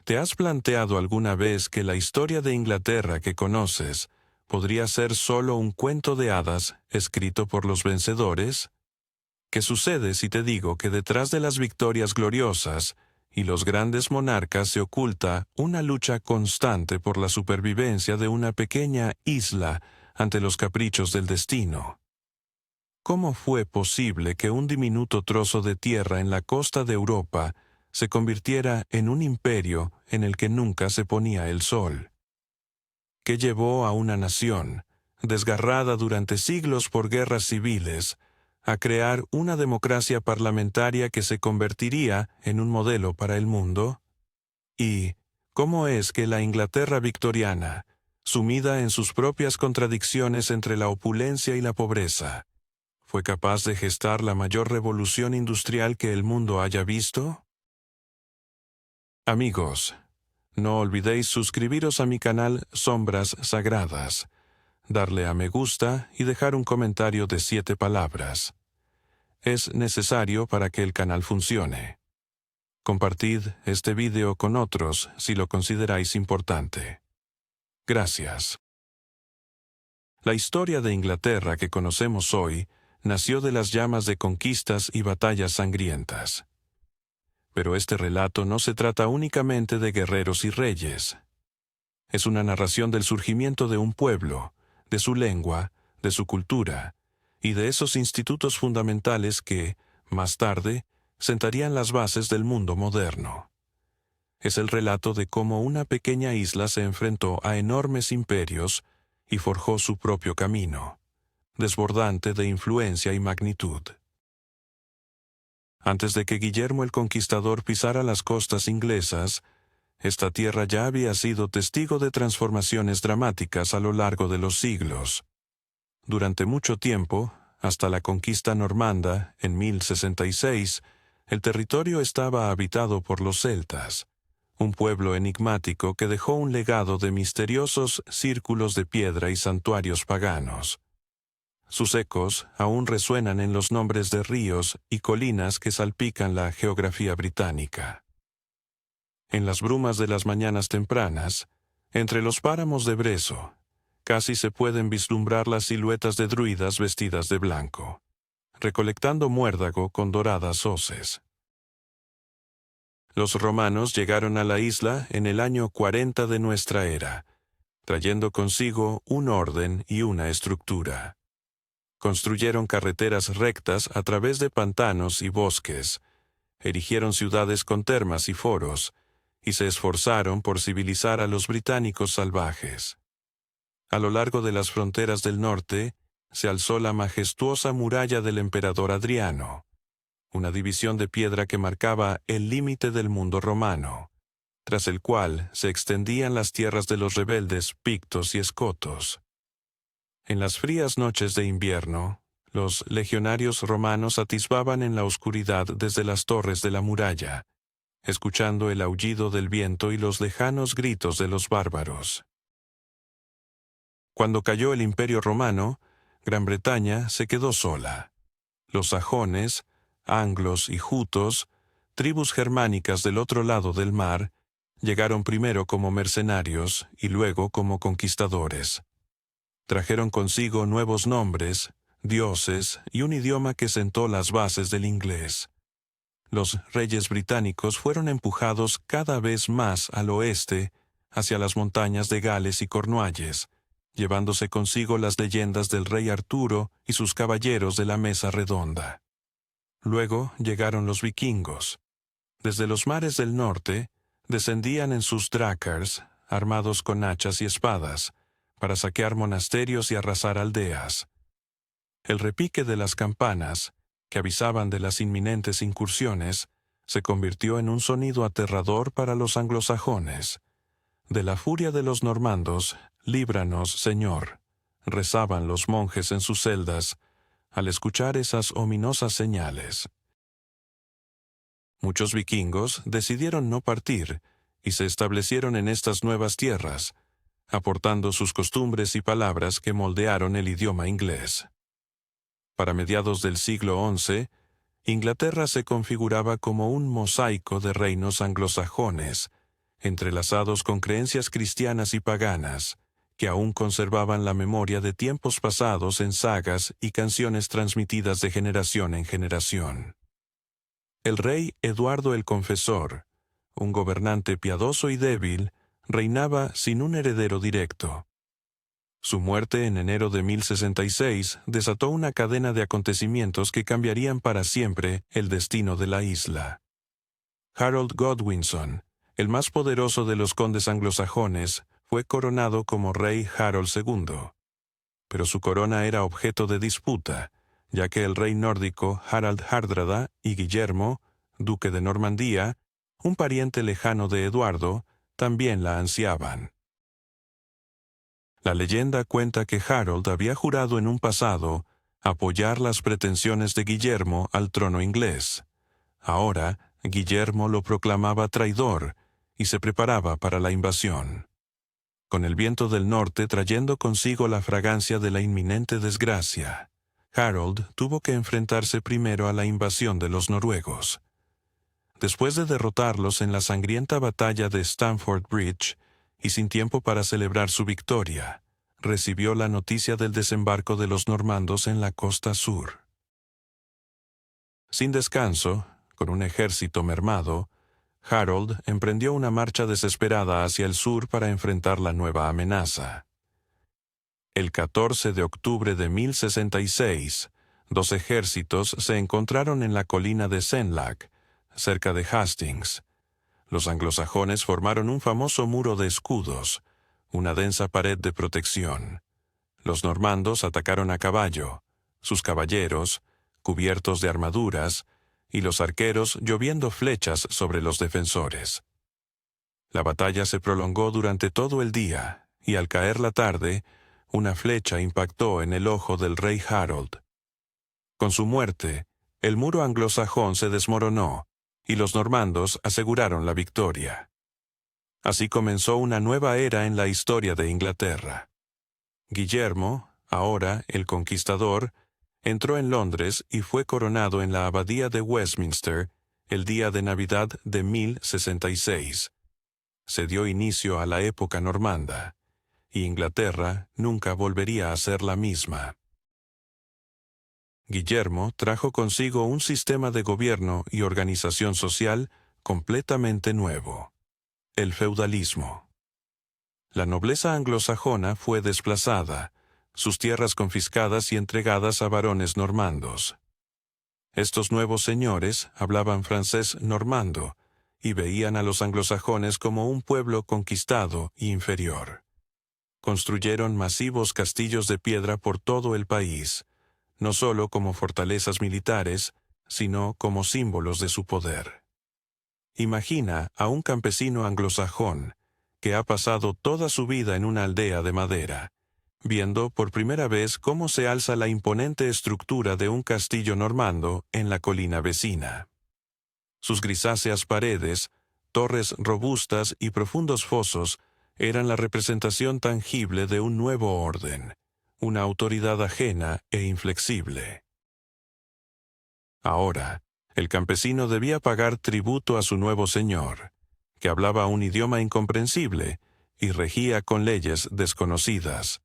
¿Te has planteado alguna vez que la historia de Inglaterra que conoces podría ser solo un cuento de hadas escrito por los vencedores? ¿Qué sucede si te digo que detrás de las victorias gloriosas y los grandes monarcas se oculta una lucha constante por la supervivencia de una pequeña isla ante los caprichos del destino? ¿Cómo fue posible que un diminuto trozo de tierra en la costa de Europa se convirtiera en un imperio en el que nunca se ponía el sol? ¿Qué llevó a una nación, desgarrada durante siglos por guerras civiles, a crear una democracia parlamentaria que se convertiría en un modelo para el mundo? ¿Y cómo es que la Inglaterra victoriana, sumida en sus propias contradicciones entre la opulencia y la pobreza, fue capaz de gestar la mayor revolución industrial que el mundo haya visto? Amigos, no olvidéis suscribiros a mi canal Sombras Sagradas, darle a me gusta y dejar un comentario de 7 palabras. Es necesario para que el canal funcione. Compartid este video con otros si lo consideráis importante. Gracias. La historia de Inglaterra que conocemos hoy nació de las llamas de conquistas y batallas sangrientas. Pero este relato no se trata únicamente de guerreros y reyes. Es una narración del surgimiento de un pueblo, de su lengua, de su cultura, y de esos institutos fundamentales que, más tarde, sentarían las bases del mundo moderno. Es el relato de cómo una pequeña isla se enfrentó a enormes imperios y forjó su propio camino, desbordante de influencia y magnitud. Antes de que Guillermo el Conquistador pisara las costas inglesas, esta tierra ya había sido testigo de transformaciones dramáticas a lo largo de los siglos. Durante mucho tiempo, hasta la conquista normanda, en 1066, el territorio estaba habitado por los celtas, un pueblo enigmático que dejó un legado de misteriosos círculos de piedra y santuarios paganos. Sus ecos aún resuenan en los nombres de ríos y colinas que salpican la geografía británica. En las brumas de las mañanas tempranas, entre los páramos de Brezo, casi se pueden vislumbrar las siluetas de druidas vestidas de blanco, recolectando muérdago con doradas hoces. Los romanos llegaron a la isla en el año 40 de nuestra era, trayendo consigo un orden y una estructura. Construyeron carreteras rectas a través de pantanos y bosques, erigieron ciudades con termas y foros, y se esforzaron por civilizar a los británicos salvajes. A lo largo de las fronteras del norte, se alzó la majestuosa muralla del emperador Adriano, una división de piedra que marcaba el límite del mundo romano, tras el cual se extendían las tierras de los rebeldes pictos y escotos. En las frías noches de invierno, los legionarios romanos atisbaban en la oscuridad desde las torres de la muralla, escuchando el aullido del viento y los lejanos gritos de los bárbaros. Cuando cayó el Imperio Romano, Gran Bretaña se quedó sola. Los sajones, anglos y jutos, tribus germánicas del otro lado del mar, llegaron primero como mercenarios y luego como conquistadores. Trajeron consigo nuevos nombres, dioses y un idioma que sentó las bases del inglés. Los reyes británicos fueron empujados cada vez más al oeste, hacia las montañas de Gales y Cornualles, llevándose consigo las leyendas del rey Arturo y sus caballeros de la mesa redonda. Luego llegaron los vikingos. Desde los mares del norte, descendían en sus drácars, armados con hachas y espadas, para saquear monasterios y arrasar aldeas. El repique de las campanas, que avisaban de las inminentes incursiones, se convirtió en un sonido aterrador para los anglosajones. De la furia de los normandos, líbranos, Señor, rezaban los monjes en sus celdas, al escuchar esas ominosas señales. Muchos vikingos decidieron no partir y se establecieron en estas nuevas tierras, aportando sus costumbres y palabras que moldearon el idioma inglés. Para mediados del siglo XI, Inglaterra se configuraba como un mosaico de reinos anglosajones, entrelazados con creencias cristianas y paganas, que aún conservaban la memoria de tiempos pasados en sagas y canciones transmitidas de generación en generación. El rey Eduardo el Confesor, un gobernante piadoso y débil, reinaba sin un heredero directo. Su muerte en enero de 1066 desató una cadena de acontecimientos que cambiarían para siempre el destino de la isla. Harold Godwinson, el más poderoso de los condes anglosajones, fue coronado como rey Harold II. Pero su corona era objeto de disputa, ya que el rey nórdico Harald Hardrada y Guillermo, duque de Normandía, un pariente lejano de Eduardo, también la ansiaban. La leyenda cuenta que Harold había jurado en un pasado apoyar las pretensiones de Guillermo al trono inglés. Ahora, Guillermo lo proclamaba traidor y se preparaba para la invasión. Con el viento del norte trayendo consigo la fragancia de la inminente desgracia, Harold tuvo que enfrentarse primero a la invasión de los noruegos. Después de derrotarlos en la sangrienta batalla de Stamford Bridge, y sin tiempo para celebrar su victoria, recibió la noticia del desembarco de los normandos en la costa sur. Sin descanso, con un ejército mermado, Harold emprendió una marcha desesperada hacia el sur para enfrentar la nueva amenaza. El 14 de octubre de 1066, dos ejércitos se encontraron en la colina de Senlac, cerca de Hastings. Los anglosajones formaron un famoso muro de escudos, una densa pared de protección. Los normandos atacaron a caballo, sus caballeros, cubiertos de armaduras, y los arqueros lloviendo flechas sobre los defensores. La batalla se prolongó durante todo el día, y al caer la tarde, una flecha impactó en el ojo del rey Harold. Con su muerte, el muro anglosajón se desmoronó, y los normandos aseguraron la victoria. Así comenzó una nueva era en la historia de Inglaterra. Guillermo, ahora el Conquistador, entró en Londres y fue coronado en la abadía de Westminster el día de Navidad de 1066. Se dio inicio a la época normanda, y Inglaterra nunca volvería a ser la misma. Guillermo trajo consigo un sistema de gobierno y organización social completamente nuevo: el feudalismo. La nobleza anglosajona fue desplazada, sus tierras confiscadas y entregadas a varones normandos. Estos nuevos señores hablaban francés normando y veían a los anglosajones como un pueblo conquistado e inferior. Construyeron masivos castillos de piedra por todo el país, no solo como fortalezas militares, sino como símbolos de su poder. Imagina a un campesino anglosajón que ha pasado toda su vida en una aldea de madera, viendo por primera vez cómo se alza la imponente estructura de un castillo normando en la colina vecina. Sus grisáceas paredes, torres robustas y profundos fosos eran la representación tangible de un nuevo orden, una autoridad ajena e inflexible. Ahora, el campesino debía pagar tributo a su nuevo señor, que hablaba un idioma incomprensible y regía con leyes desconocidas.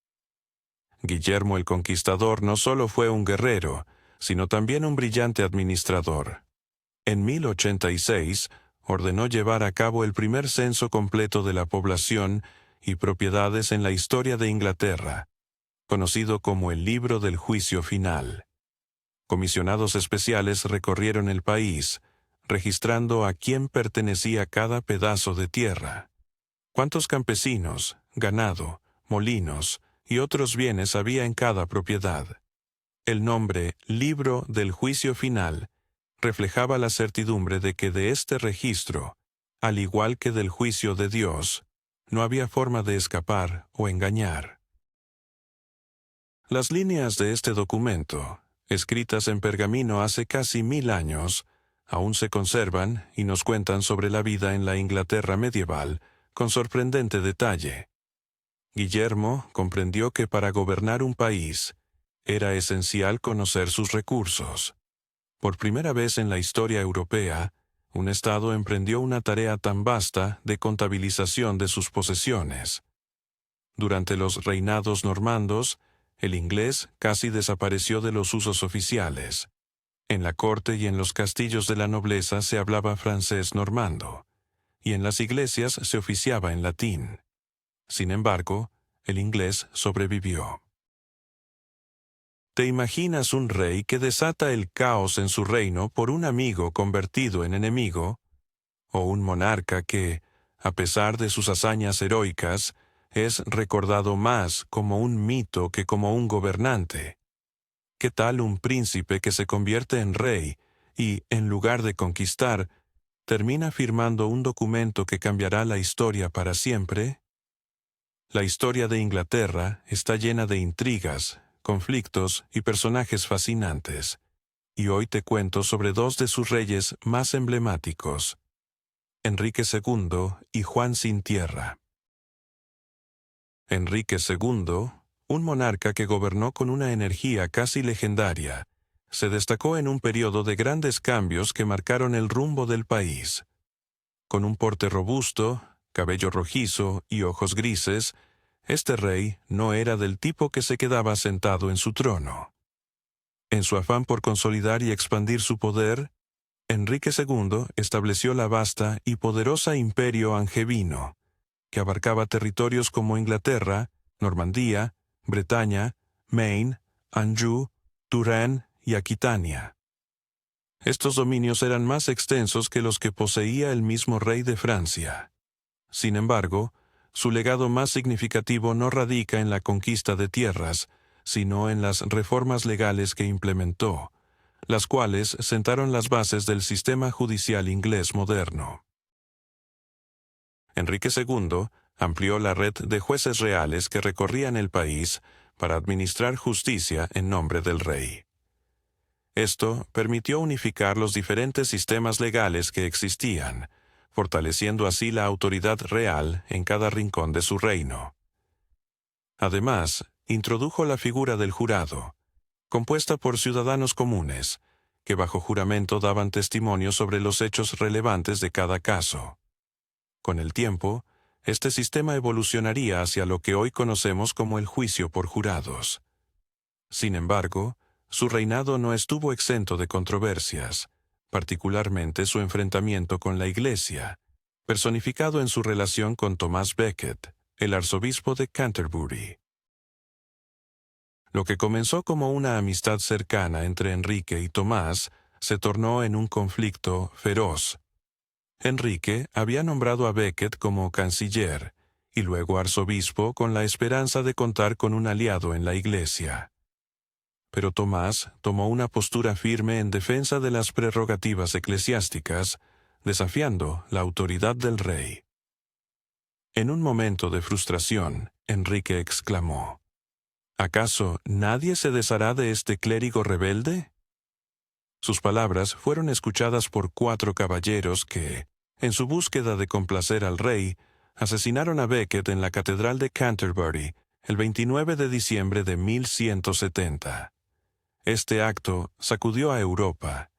Guillermo el Conquistador no solo fue un guerrero, sino también un brillante administrador. En 1086, ordenó llevar a cabo el primer censo completo de la población y propiedades en la historia de Inglaterra, conocido como el Libro del Juicio Final. Comisionados especiales recorrieron el país, registrando a quién pertenecía cada pedazo de tierra, cuántos campesinos, ganado, molinos y otros bienes había en cada propiedad. El nombre Libro del Juicio Final reflejaba la certidumbre de que de este registro, al igual que del juicio de Dios, no había forma de escapar o engañar. Las líneas de este documento, escritas en pergamino hace casi 1000 años, aún se conservan y nos cuentan sobre la vida en la Inglaterra medieval con sorprendente detalle. Guillermo comprendió que para gobernar un país era esencial conocer sus recursos. Por primera vez en la historia europea, un estado emprendió una tarea tan vasta de contabilización de sus posesiones. Durante los reinados normandos, el inglés casi desapareció de los usos oficiales. En la corte y en los castillos de la nobleza se hablaba francés normando, y en las iglesias se oficiaba en latín. Sin embargo, el inglés sobrevivió. ¿Te imaginas un rey que desata el caos en su reino por un amigo convertido en enemigo? ¿O un monarca que, a pesar de sus hazañas heroicas, es recordado más como un mito que como un gobernante? ¿Qué tal un príncipe que se convierte en rey y, en lugar de conquistar, termina firmando un documento que cambiará la historia para siempre? La historia de Inglaterra está llena de intrigas, conflictos y personajes fascinantes, y hoy te cuento sobre dos de sus reyes más emblemáticos, Enrique II y Juan sin tierra. Enrique II, un monarca que gobernó con una energía casi legendaria, se destacó en un periodo de grandes cambios que marcaron el rumbo del país. Con un porte robusto, cabello rojizo y ojos grises, este rey no era del tipo que se quedaba sentado en su trono. En su afán por consolidar y expandir su poder, Enrique II estableció la vasta y poderosa imperio angevino, que abarcaba territorios como Inglaterra, Normandía, Bretaña, Maine, Anjou, Touraine y Aquitania. Estos dominios eran más extensos que los que poseía el mismo rey de Francia. Sin embargo, su legado más significativo no radica en la conquista de tierras, sino en las reformas legales que implementó, las cuales sentaron las bases del sistema judicial inglés moderno. Enrique II amplió la red de jueces reales que recorrían el país para administrar justicia en nombre del rey. Esto permitió unificar los diferentes sistemas legales que existían, fortaleciendo así la autoridad real en cada rincón de su reino. Además, introdujo la figura del jurado, compuesta por ciudadanos comunes, que bajo juramento daban testimonio sobre los hechos relevantes de cada caso. Con el tiempo, este sistema evolucionaría hacia lo que hoy conocemos como el juicio por jurados. Sin embargo, su reinado no estuvo exento de controversias, particularmente su enfrentamiento con la Iglesia, personificado en su relación con Thomas Becket, el arzobispo de Canterbury. Lo que comenzó como una amistad cercana entre Enrique y Tomás se tornó en un conflicto feroz. Enrique había nombrado a Becket como canciller y luego arzobispo con la esperanza de contar con un aliado en la Iglesia. Pero Tomás tomó una postura firme en defensa de las prerrogativas eclesiásticas, desafiando la autoridad del rey. En un momento de frustración, Enrique exclamó: ¿Acaso nadie se deshará de este clérigo rebelde? Sus palabras fueron escuchadas por 4 caballeros que, en su búsqueda de complacer al rey, asesinaron a Becket en la Catedral de Canterbury el 29 de diciembre de 1170. Este acto sacudió a Europa,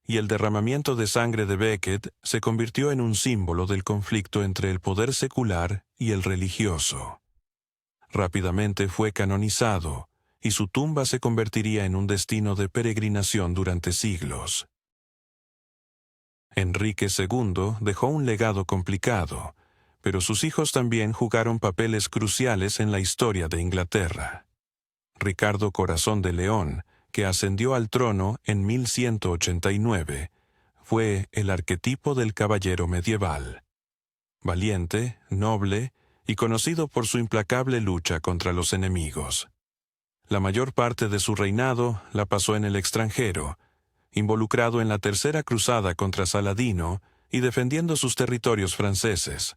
y el derramamiento de sangre de Becket se convirtió en un símbolo del conflicto entre el poder secular y el religioso. Rápidamente fue canonizado, y su tumba se convertiría en un destino de peregrinación durante siglos. Enrique II dejó un legado complicado, pero sus hijos también jugaron papeles cruciales en la historia de Inglaterra. Ricardo Corazón de León, que ascendió al trono en 1189, fue el arquetipo del caballero medieval. Valiente, noble y conocido por su implacable lucha contra los enemigos. La mayor parte de su reinado la pasó en el extranjero, involucrado en la Tercera Cruzada contra Saladino y defendiendo sus territorios franceses.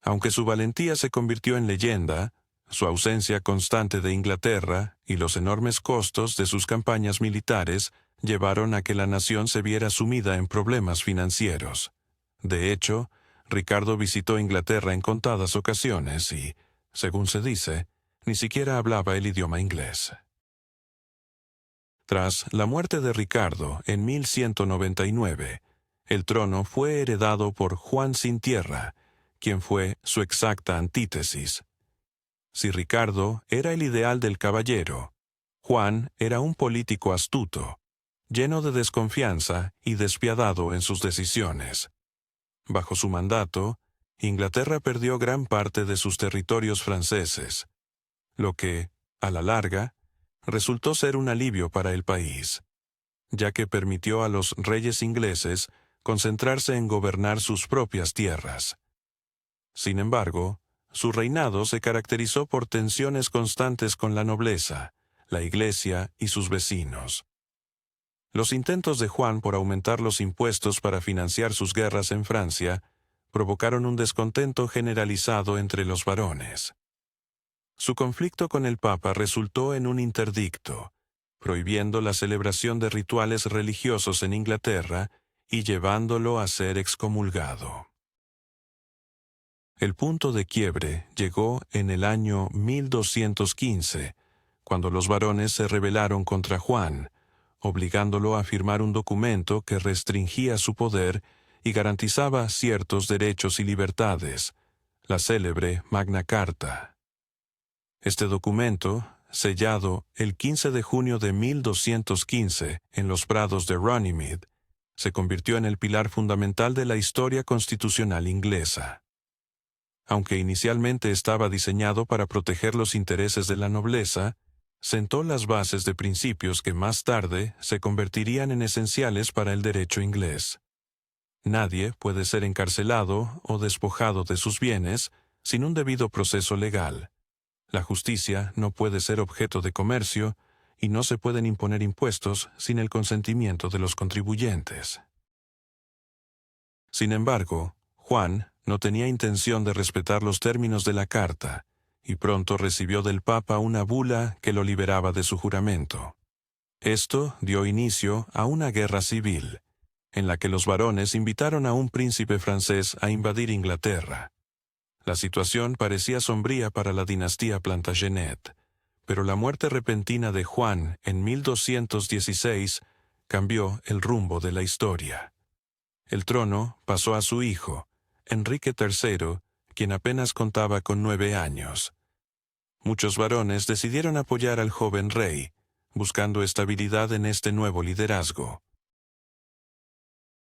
Aunque su valentía se convirtió en leyenda, su ausencia constante de Inglaterra y los enormes costos de sus campañas militares llevaron a que la nación se viera sumida en problemas financieros. De hecho, Ricardo visitó Inglaterra en contadas ocasiones y, según se dice, ni siquiera hablaba el idioma inglés. Tras la muerte de Ricardo en 1199, El trono fue heredado por Juan sin tierra, quien fue su exacta antítesis. Si Ricardo era el ideal del caballero, Juan era un político astuto, lleno de desconfianza y despiadado en sus decisiones. Bajo su mandato, Inglaterra perdió gran parte de sus territorios franceses, lo que, a la larga, resultó ser un alivio para el país, ya que permitió a los reyes ingleses concentrarse en gobernar sus propias tierras. Sin embargo, su reinado se caracterizó por tensiones constantes con la nobleza, la Iglesia y sus vecinos. Los intentos de Juan por aumentar los impuestos para financiar sus guerras en Francia provocaron un descontento generalizado entre los varones. Su conflicto con el Papa resultó en un interdicto, prohibiendo la celebración de rituales religiosos en Inglaterra y llevándolo a ser excomulgado. El punto de quiebre llegó en el año 1215, cuando los varones se rebelaron contra Juan, obligándolo a firmar un documento que restringía su poder y garantizaba ciertos derechos y libertades, la célebre Magna Carta. Este documento, sellado el 15 de junio de 1215 en los prados de Runnymede, se convirtió en el pilar fundamental de la historia constitucional inglesa. Aunque inicialmente estaba diseñado para proteger los intereses de la nobleza, sentó las bases de principios que más tarde se convertirían en esenciales para el derecho inglés. Nadie puede ser encarcelado o despojado de sus bienes sin un debido proceso legal. La justicia no puede ser objeto de comercio y no se pueden imponer impuestos sin el consentimiento de los contribuyentes. Sin embargo, Juan no tenía intención de respetar los términos de la carta, y pronto recibió del Papa una bula que lo liberaba de su juramento. Esto dio inicio a una guerra civil, en la que los varones invitaron a un príncipe francés a invadir Inglaterra. La situación parecía sombría para la dinastía Plantagenet, pero la muerte repentina de Juan en 1216 cambió el rumbo de la historia. El trono pasó a su hijo, Enrique III, quien apenas contaba con 9 años. Muchos varones decidieron apoyar al joven rey, buscando estabilidad en este nuevo liderazgo.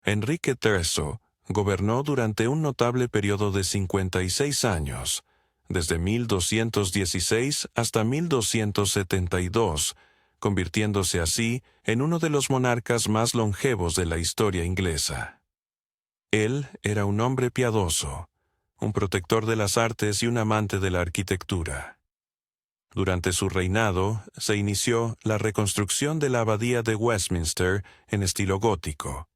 Enrique III gobernó durante un notable periodo de 56 años, desde 1216 hasta 1272, convirtiéndose así en uno de los monarcas más longevos de la historia inglesa. Él era un hombre piadoso, un protector de las artes y un amante de la arquitectura. Durante su reinado se inició la reconstrucción de la abadía de Westminster en estilo gótico.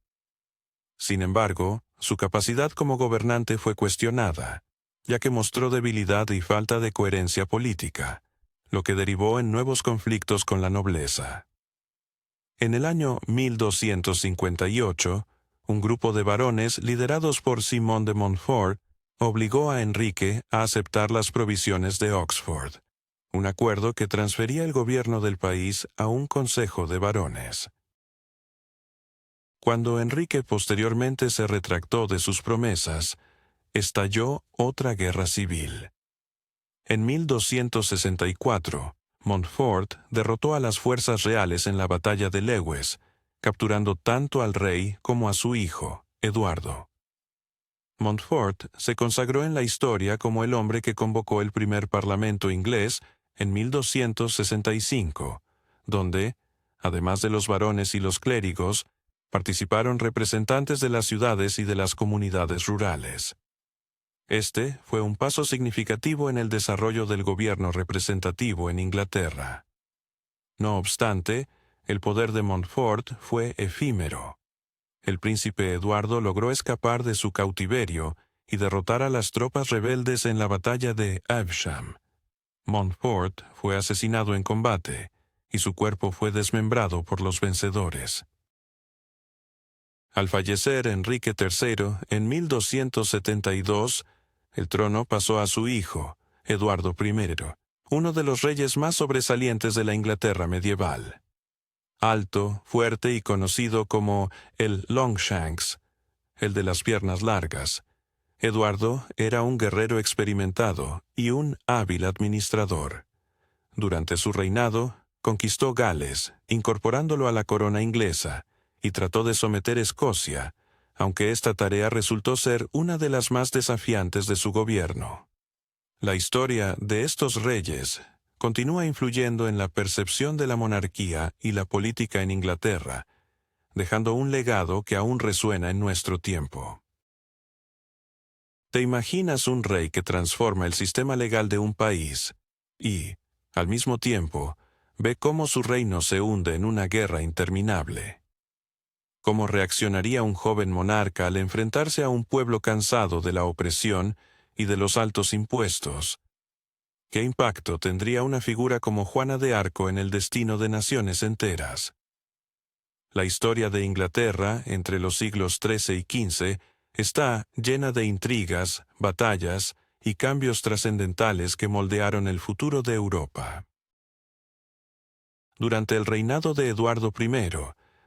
Sin embargo, su capacidad como gobernante fue cuestionada, ya que mostró debilidad y falta de coherencia política, lo que derivó en nuevos conflictos con la nobleza. En el año 1258, un grupo de varones liderados por Simón de Montfort obligó a Enrique a aceptar las provisiones de Oxford, un acuerdo que transfería el gobierno del país a un consejo de varones. Cuando Enrique posteriormente se retractó de sus promesas, estalló otra guerra civil. En 1264, Montfort derrotó a las fuerzas reales en la batalla de Lewes, capturando tanto al rey como a su hijo, Eduardo. Montfort se consagró en la historia como el hombre que convocó el primer parlamento inglés en 1265, donde, además de los varones y los clérigos, participaron representantes de las ciudades y de las comunidades rurales. Este fue un paso significativo en el desarrollo del gobierno representativo en Inglaterra. No obstante, el poder de Montfort fue efímero. El príncipe Eduardo logró escapar de su cautiverio y derrotar a las tropas rebeldes en la batalla de Evesham. Montfort fue asesinado en combate, y su cuerpo fue desmembrado por los vencedores. Al fallecer Enrique III en 1272, el trono pasó a su hijo, Eduardo I, uno de los reyes más sobresalientes de la Inglaterra medieval. Alto, fuerte y conocido como el Longshanks, el de las piernas largas. Eduardo era un guerrero experimentado y un hábil administrador. Durante su reinado, conquistó Gales, incorporándolo a la corona inglesa, y trató de someter Escocia, aunque esta tarea resultó ser una de las más desafiantes de su gobierno. La historia de estos reyes continúa influyendo en la percepción de la monarquía y la política en Inglaterra, dejando un legado que aún resuena en nuestro tiempo. ¿Te imaginas un rey que transforma el sistema legal de un país y, al mismo tiempo, ve cómo su reino se hunde en una guerra interminable? ¿Cómo reaccionaría un joven monarca al enfrentarse a un pueblo cansado de la opresión y de los altos impuestos? ¿Qué impacto tendría una figura como Juana de Arco en el destino de naciones enteras? La historia de Inglaterra, entre los siglos XIII y XV, está llena de intrigas, batallas y cambios trascendentales que moldearon el futuro de Europa. Durante el reinado de Eduardo I,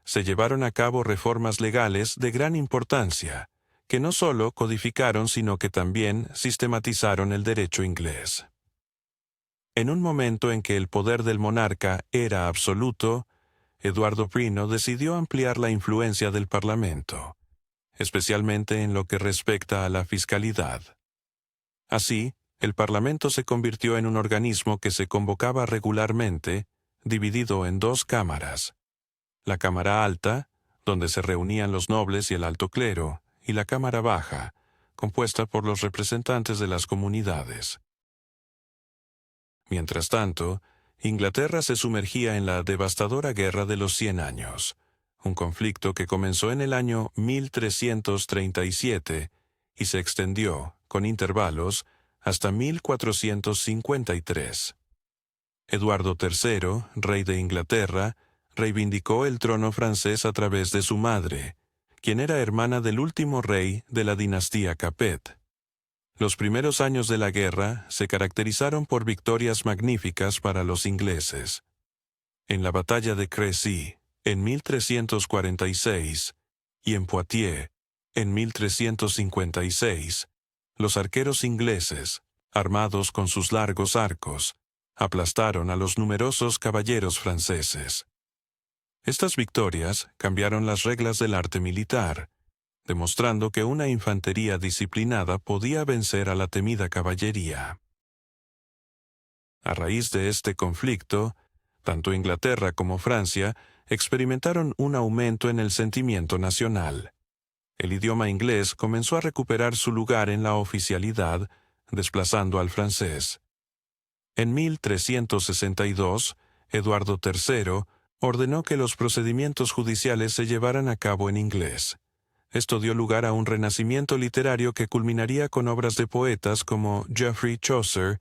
se llevaron a cabo reformas legales de gran importancia, que no solo codificaron sino que también sistematizaron el derecho inglés. En un momento en que el poder del monarca era absoluto, Eduardo I decidió ampliar la influencia del Parlamento, especialmente en lo que respecta a la fiscalidad. Así, el Parlamento se convirtió en un organismo que se convocaba regularmente, dividido en dos cámaras: la Cámara Alta, donde se reunían los nobles y el alto clero, y la Cámara Baja, compuesta por los representantes de las comunidades. Mientras tanto, Inglaterra se sumergía en la devastadora Guerra de los 100 Años, un conflicto que comenzó en el año 1337 y se extendió, con intervalos, hasta 1453. Eduardo III, rey de Inglaterra, reivindicó el trono francés a través de su madre, quien era hermana del último rey de la dinastía Capet. Los primeros años de la guerra se caracterizaron por victorias magníficas para los ingleses. En la batalla de Crécy, en 1346, y en Poitiers, en 1356, los arqueros ingleses, armados con sus largos arcos, aplastaron a los numerosos caballeros franceses. Estas victorias cambiaron las reglas del arte militar, demostrando que una infantería disciplinada podía vencer a la temida caballería. A raíz de este conflicto, tanto Inglaterra como Francia experimentaron un aumento en el sentimiento nacional. El idioma inglés comenzó a recuperar su lugar en la oficialidad, desplazando al francés. En 1362, Eduardo III ordenó que los procedimientos judiciales se llevaran a cabo en inglés. Esto dio lugar a un renacimiento literario que culminaría con obras de poetas como Geoffrey Chaucer,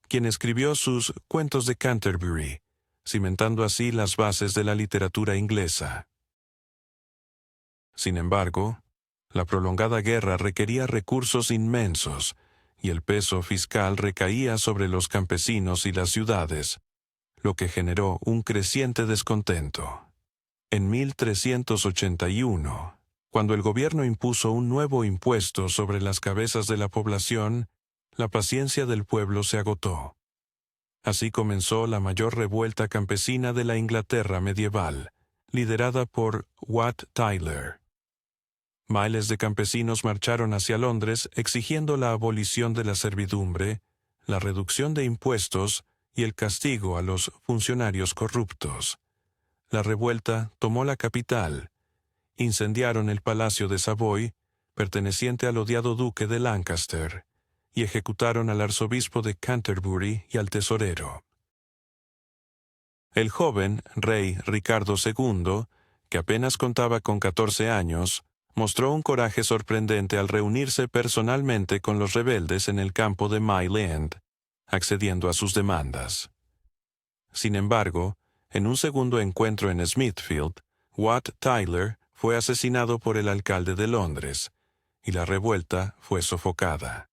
quien escribió sus Cuentos de Canterbury, cimentando así las bases de la literatura inglesa. Sin embargo, la prolongada guerra requería recursos inmensos, y el peso fiscal recaía sobre los campesinos y las ciudades, lo que generó un creciente descontento. En 1381, cuando el gobierno impuso un nuevo impuesto sobre las cabezas de la población, la paciencia del pueblo se agotó. Así comenzó la mayor revuelta campesina de la Inglaterra medieval, liderada por Wat Tyler. Miles de campesinos marcharon hacia Londres exigiendo la abolición de la servidumbre, la reducción de impuestos y el castigo a los funcionarios corruptos. La revuelta tomó la capital. Incendiaron el Palacio de Savoy, perteneciente al odiado duque de Lancaster, y ejecutaron al arzobispo de Canterbury y al tesorero. El joven rey Ricardo II, que apenas contaba con 14 años, mostró un coraje sorprendente al reunirse personalmente con los rebeldes en el campo de Mile End, accediendo a sus demandas. Sin embargo, en un segundo encuentro en Smithfield, Wat Tyler fue asesinado por el alcalde de Londres, y la revuelta fue sofocada.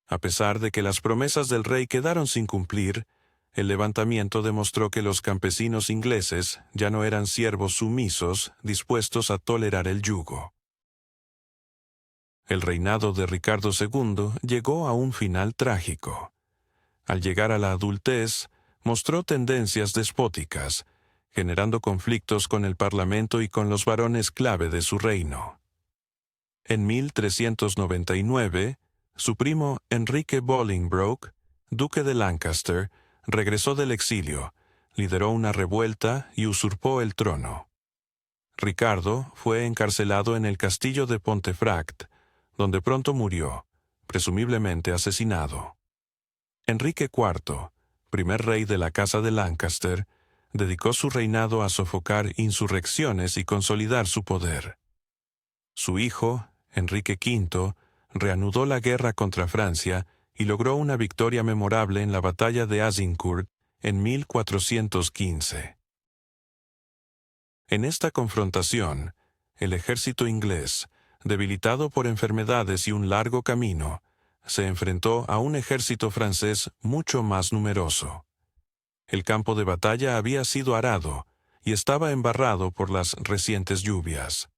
A pesar de que las promesas del rey quedaron sin cumplir, el levantamiento demostró que los campesinos ingleses ya no eran siervos sumisos dispuestos a tolerar el yugo. El reinado de Ricardo II llegó a un final trágico. Al llegar a la adultez, mostró tendencias despóticas, generando conflictos con el parlamento y con los varones clave de su reino. En 1399, su primo Enrique Bolingbroke, duque de Lancaster, regresó del exilio, lideró una revuelta y usurpó el trono. Ricardo fue encarcelado en el castillo de Pontefract, donde pronto murió, presumiblemente asesinado. Enrique IV, primer rey de la Casa de Lancaster, dedicó su reinado a sofocar insurrecciones y consolidar su poder. Su hijo, Enrique V, reanudó la guerra contra Francia y logró una victoria memorable en la batalla de Azincourt en 1415. En esta confrontación, el ejército inglés, debilitado por enfermedades y un largo camino, se enfrentó a un ejército francés mucho más numeroso. El campo de batalla había sido arado y estaba embarrado por las recientes lluvias.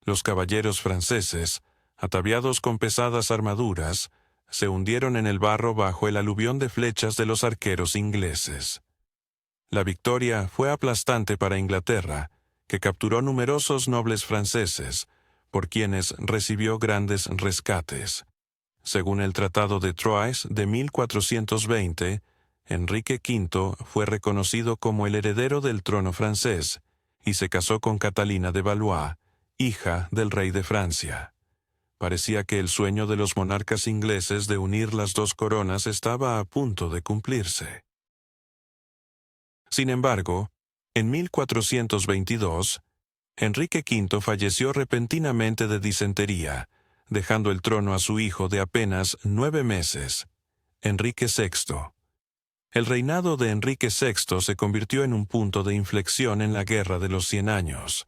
Los caballeros franceses, ataviados con pesadas armaduras, se hundieron en el barro bajo el aluvión de flechas de los arqueros ingleses. La victoria fue aplastante para Inglaterra, que capturó numerosos nobles franceses, por quienes recibió grandes rescates. Según el Tratado de Troyes de 1420, Enrique V fue reconocido como el heredero del trono francés y se casó con Catalina de Valois, hija del rey de Francia. Parecía que el sueño de los monarcas ingleses de unir las dos coronas estaba a punto de cumplirse. Sin embargo, en 1422, Enrique V falleció repentinamente de disentería, dejando el trono a su hijo de apenas 9 meses, Enrique VI. El reinado de Enrique VI se convirtió en un punto de inflexión en la Guerra de los 100 años.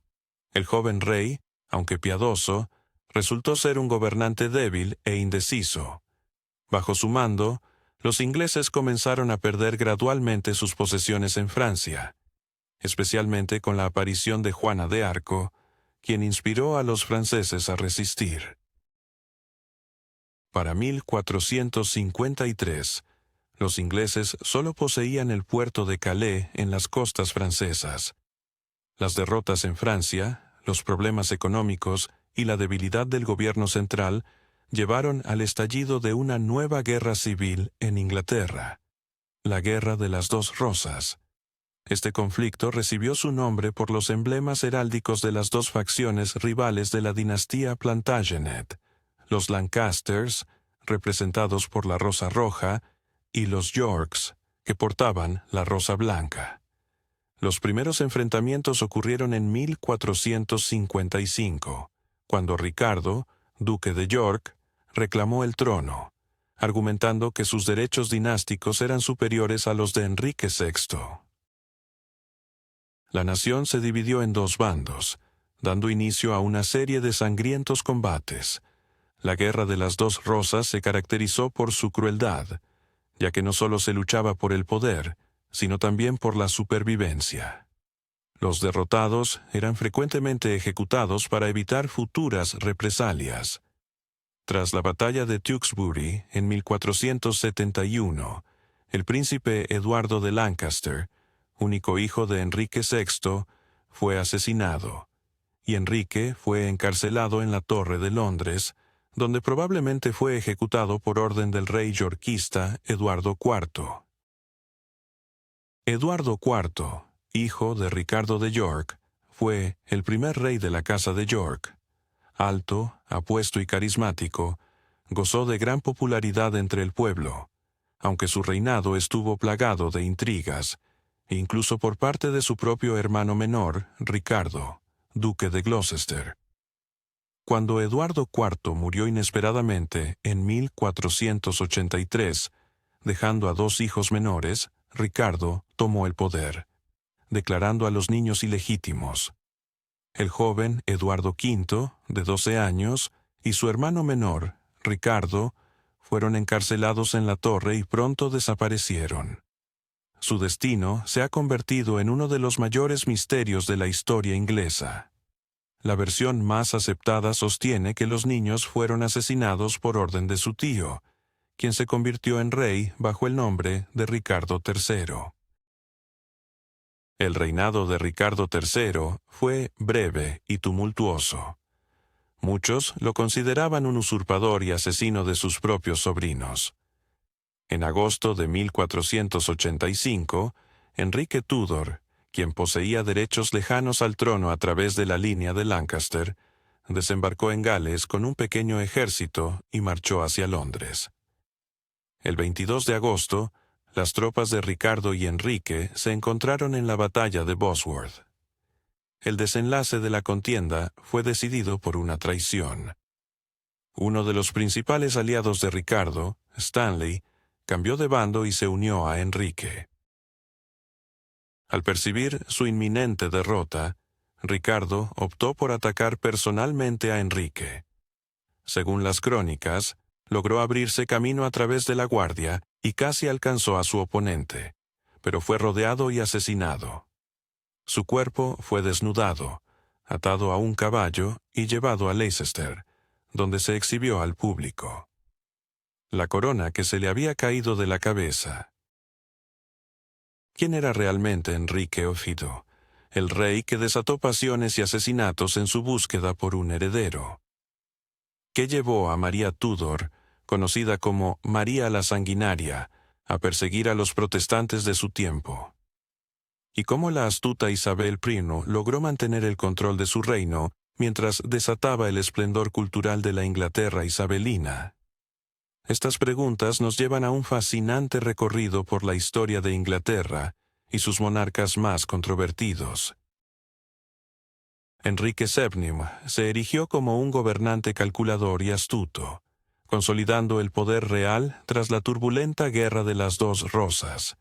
El joven rey, aunque piadoso, resultó ser un gobernante débil e indeciso. Bajo su mando, los ingleses comenzaron a perder gradualmente sus posesiones en Francia, especialmente con la aparición de Juana de Arco, quien inspiró a los franceses a resistir. Para 1453, los ingleses solo poseían el puerto de Calais en las costas francesas. Las derrotas en Francia, los problemas económicos y la debilidad del gobierno central llevaron al estallido de una nueva guerra civil en Inglaterra, la Guerra de las Dos Rosas. Este conflicto recibió su nombre por los emblemas heráldicos de las dos facciones rivales de la dinastía Plantagenet, los Lancasters, representados por la rosa roja, y los Yorks, que portaban la rosa blanca. Los primeros enfrentamientos ocurrieron en 1455, cuando Ricardo, duque de York, reclamó el trono, argumentando que sus derechos dinásticos eran superiores a los de Enrique VI. La nación se dividió en dos bandos, dando inicio a una serie de sangrientos combates. La Guerra de las Dos Rosas se caracterizó por su crueldad, ya que no solo se luchaba por el poder, sino también por la supervivencia. Los derrotados eran frecuentemente ejecutados para evitar futuras represalias. Tras la batalla de Tewkesbury en 1471, el príncipe Eduardo de Lancaster, único hijo de Enrique VI, fue asesinado, y Enrique fue encarcelado en la Torre de Londres, donde probablemente fue ejecutado por orden del rey yorkista Eduardo IV. Eduardo IV, hijo de Ricardo de York, fue el primer rey de la Casa de York. Alto, apuesto y carismático, gozó de gran popularidad entre el pueblo, aunque su reinado estuvo plagado de intrigas, incluso por parte de su propio hermano menor, Ricardo, duque de Gloucester. Cuando Eduardo IV murió inesperadamente en 1483, dejando a dos hijos menores, Ricardo tomó el poder, declarando a los niños ilegítimos. El joven Eduardo V, de 12 años, y su hermano menor, Ricardo, fueron encarcelados en la torre y pronto desaparecieron. Su destino se ha convertido en uno de los mayores misterios de la historia inglesa. la versión más aceptada sostiene que los niños fueron asesinados por orden de su tío, quien se convirtió en rey bajo el nombre de Ricardo III. El reinado de Ricardo III fue breve y tumultuoso. Muchos lo consideraban un usurpador y asesino de sus propios sobrinos. En agosto de 1485, Enrique Tudor, quien poseía derechos lejanos al trono a través de la línea de Lancaster, desembarcó en Gales con un pequeño ejército y marchó hacia Londres. El 22 de agosto, las tropas de Ricardo y Enrique se encontraron en la batalla de Bosworth. El desenlace de la contienda fue decidido por una traición. Uno de los principales aliados de Ricardo, Stanley, cambió de bando y se unió a Enrique. Al percibir su inminente derrota, Ricardo optó por atacar personalmente a Enrique. Según las crónicas, logró abrirse camino a través de la guardia y casi alcanzó a su oponente, pero fue rodeado y asesinado. Su cuerpo fue desnudado, atado a un caballo y llevado a Leicester, donde se exhibió al público. La corona que se le había caído de la cabeza. ¿Quién era realmente Enrique Ófido, el rey que desató pasiones y asesinatos en su búsqueda por un heredero? ¿Qué llevó a María Tudor, conocida como María la Sanguinaria, a perseguir a los protestantes de su tiempo? ¿Y cómo la astuta Isabel I logró mantener el control de su reino mientras desataba el esplendor cultural de la Inglaterra isabelina? Estas preguntas nos llevan a un fascinante recorrido por la historia de Inglaterra y sus monarcas más controvertidos. Enrique VII se erigió como un gobernante calculador y astuto, consolidando el poder real tras la turbulenta Guerra de las Dos Rosas.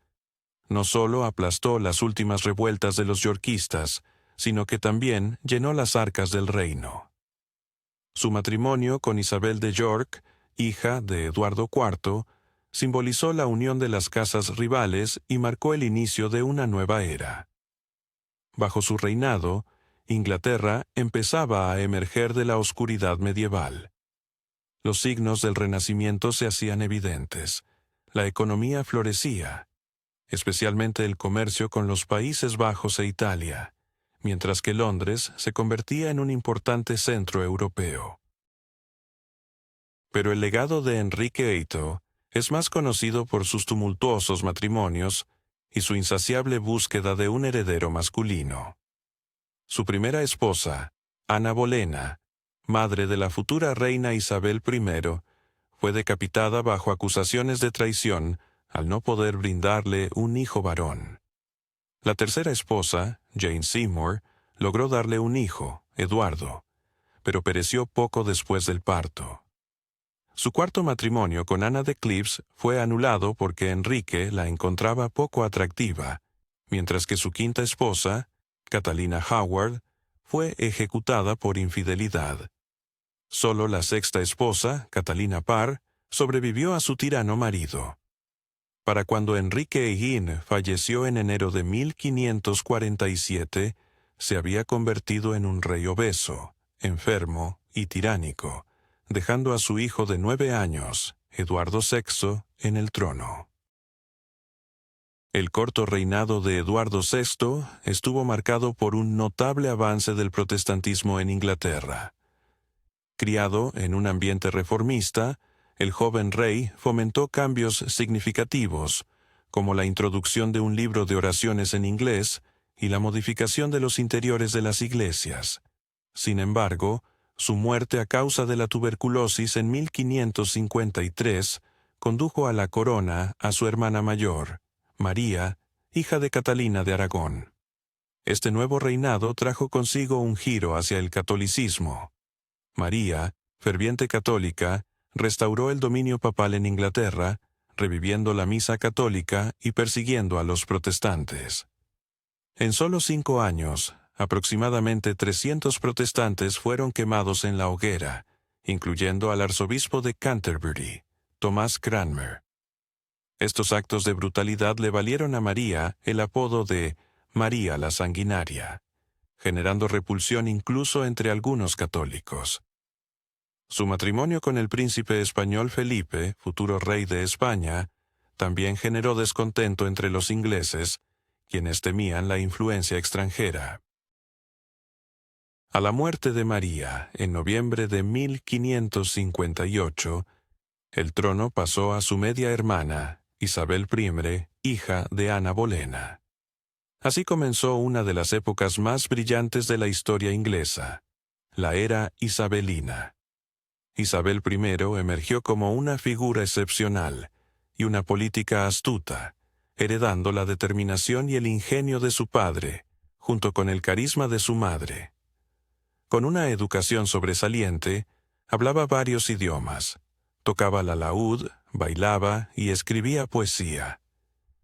No solo aplastó las últimas revueltas de los yorquistas, sino que también llenó las arcas del reino. Su matrimonio con Isabel de York, hija de Eduardo IV, simbolizó la unión de las casas rivales y marcó el inicio de una nueva era. Bajo su reinado, Inglaterra empezaba a emerger de la oscuridad medieval. Los signos del Renacimiento se hacían evidentes. La economía florecía, especialmente el comercio con los Países Bajos e Italia, mientras que Londres se convertía en un importante centro europeo. Pero el legado de Enrique VIII es más conocido por sus tumultuosos matrimonios y su insaciable búsqueda de un heredero masculino. Su primera esposa, Ana Bolena, madre de la futura reina Isabel I, fue decapitada bajo acusaciones de traición al no poder brindarle un hijo varón. La tercera esposa, Jane Seymour, logró darle un hijo, Eduardo, pero pereció poco después del parto. Su cuarto matrimonio con Ana de Cleves fue anulado porque Enrique la encontraba poco atractiva, mientras que su quinta esposa, Catalina Howard, fue ejecutada por infidelidad. Solo la sexta esposa, Catalina Parr, sobrevivió a su tirano marido. Para cuando Enrique Higuín falleció en enero de 1547, se había convertido en un rey obeso, enfermo y tiránico, dejando a su hijo de 9 años, Eduardo VI, en el trono. El corto reinado de Eduardo VI estuvo marcado por un notable avance del protestantismo en Inglaterra. Criado en un ambiente reformista, el joven rey fomentó cambios significativos, como la introducción de un libro de oraciones en inglés y la modificación de los interiores de las iglesias. Sin embargo, su muerte a causa de la tuberculosis en 1553 condujo a la corona a su hermana mayor, María, hija de Catalina de Aragón. Este nuevo reinado trajo consigo un giro hacia el catolicismo. María, ferviente católica, restauró el dominio papal en Inglaterra, reviviendo la misa católica y persiguiendo a los protestantes. En solo 5 años, aproximadamente 300 protestantes fueron quemados en la hoguera, incluyendo al arzobispo de Canterbury, Tomás Cranmer. Estos actos de brutalidad le valieron a María el apodo de María la Sanguinaria. generando repulsión incluso entre algunos católicos. Su matrimonio con el príncipe español Felipe, futuro rey de España, también generó descontento entre los ingleses, quienes temían la influencia extranjera. A la muerte de María, en noviembre de 1558, el trono pasó a su media hermana, Isabel I, hija de Ana Bolena. Así comenzó una de las épocas más brillantes de la historia inglesa, la era isabelina. Isabel I emergió como una figura excepcional y una política astuta, heredando la determinación y el ingenio de su padre, junto con el carisma de su madre. Con una educación sobresaliente, hablaba varios idiomas, tocaba la laúd, bailaba y escribía poesía.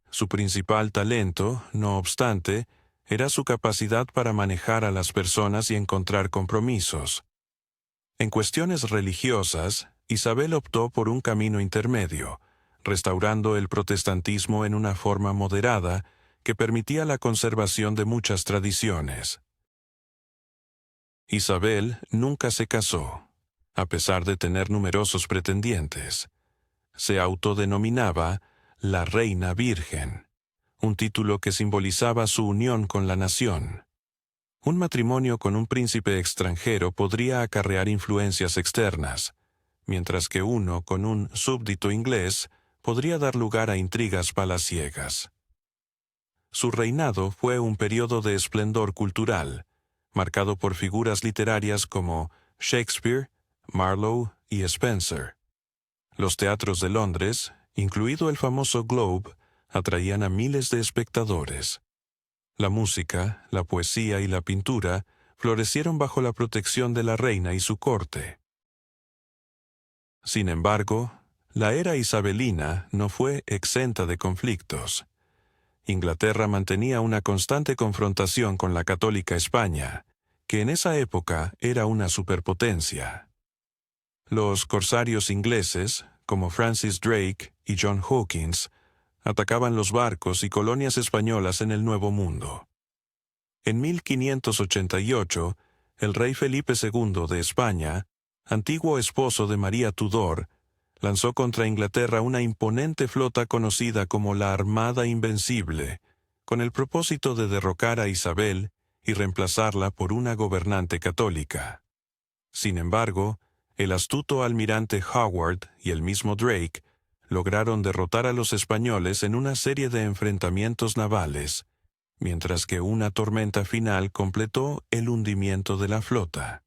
Su principal talento, no obstante, era su capacidad para manejar a las personas y encontrar compromisos. En cuestiones religiosas, Isabel optó por un camino intermedio, restaurando el protestantismo en una forma moderada que permitía la conservación de muchas tradiciones. Isabel nunca se casó, a pesar de tener numerosos pretendientes. Se autodenominaba la Reina Virgen, un título que simbolizaba su unión con la nación. Un matrimonio con un príncipe extranjero podría acarrear influencias externas, mientras que uno con un súbdito inglés podría dar lugar a intrigas palaciegas. Su reinado fue un periodo de esplendor cultural, marcado por figuras literarias como Shakespeare, Marlowe y Spenser. Los teatros de Londres, incluido el famoso Globe, atraían a miles de espectadores. La música, la poesía y la pintura florecieron bajo la protección de la reina y su corte. Sin embargo, la era isabelina no fue exenta de conflictos. Inglaterra mantenía una constante confrontación con la católica España, que en esa época era una superpotencia. Los corsarios ingleses, como Francis Drake y John Hawkins, atacaban los barcos y colonias españolas en el Nuevo Mundo. En 1588, el rey Felipe II de España, antiguo esposo de María Tudor, lanzó contra Inglaterra una imponente flota conocida como la Armada Invencible, con el propósito de derrocar a Isabel y reemplazarla por una gobernante católica. Sin embargo, el astuto almirante Howard y el mismo Drake lograron derrotar a los españoles en una serie de enfrentamientos navales, mientras que una tormenta final completó el hundimiento de la flota.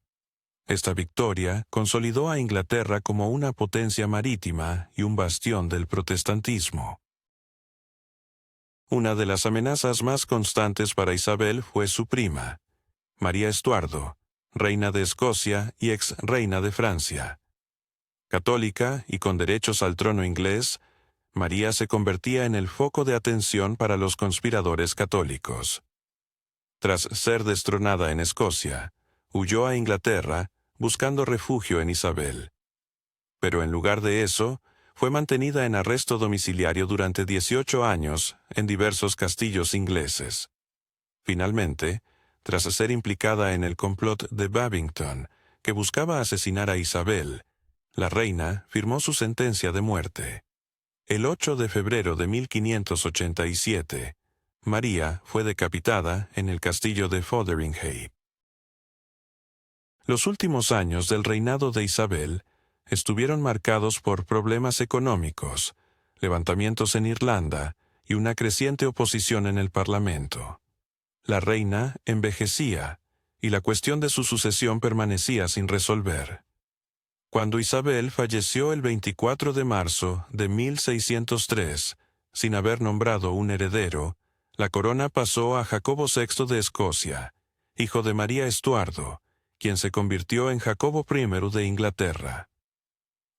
Esta victoria consolidó a Inglaterra como una potencia marítima y un bastión del protestantismo. Una de las amenazas más constantes para Isabel fue su prima, María Estuardo, reina de Escocia y ex-reina de Francia. Católica y con derechos al trono inglés, María se convertía en el foco de atención para los conspiradores católicos. Tras ser destronada en Escocia, huyó a Inglaterra, buscando refugio en Isabel. Pero en lugar de eso, fue mantenida en arresto domiciliario durante 18 años en diversos castillos ingleses. Finalmente, tras ser implicada en el complot de Babington, que buscaba asesinar a Isabel, la reina firmó su sentencia de muerte. El 8 de febrero de 1587, María fue decapitada en el castillo de Fotheringhay. Los últimos años del reinado de Isabel estuvieron marcados por problemas económicos, levantamientos en Irlanda y una creciente oposición en el Parlamento. La reina envejecía y la cuestión de su sucesión permanecía sin resolver. Cuando Isabel falleció el 24 de marzo de 1603, sin haber nombrado un heredero, la corona pasó a Jacobo VI de Escocia, hijo de María Estuardo, quien se convirtió en Jacobo I de Inglaterra.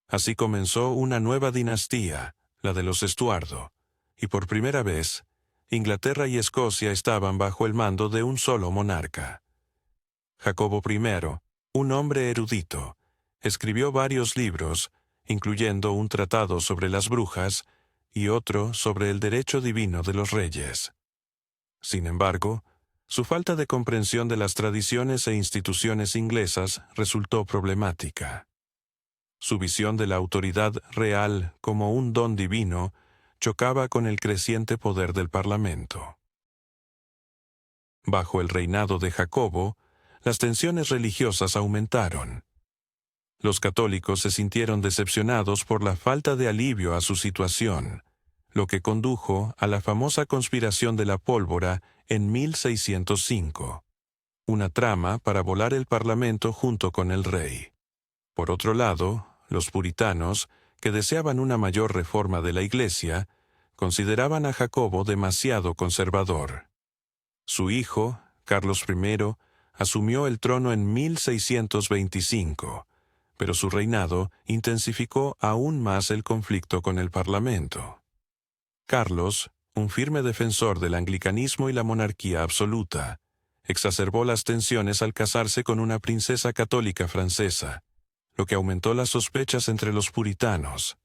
Así comenzó una nueva dinastía, la de los Estuardo, y por primera vez, Inglaterra y Escocia estaban bajo el mando de un solo monarca. Jacobo I, un hombre erudito, escribió varios libros, incluyendo un tratado sobre las brujas y otro sobre el derecho divino de los reyes. Sin embargo, Su falta de comprensión de las tradiciones e instituciones inglesas resultó problemática. Su visión de la autoridad real como un don divino chocaba con el creciente poder del Parlamento. Bajo el reinado de Jacobo, las tensiones religiosas aumentaron. Los católicos se sintieron decepcionados por la falta de alivio a su situación, lo que condujo a la famosa conspiración de la pólvora en 1605, una trama para volar el Parlamento junto con el rey. Por otro lado, los puritanos, que deseaban una mayor reforma de la Iglesia, consideraban a Jacobo demasiado conservador. Su hijo, Carlos I, asumió el trono en 1625, pero su reinado intensificó aún más el conflicto con el Parlamento. Carlos, un firme defensor del anglicanismo y la monarquía absoluta, exacerbó las tensiones al casarse con una princesa católica francesa, lo que aumentó las sospechas entre los puritanos.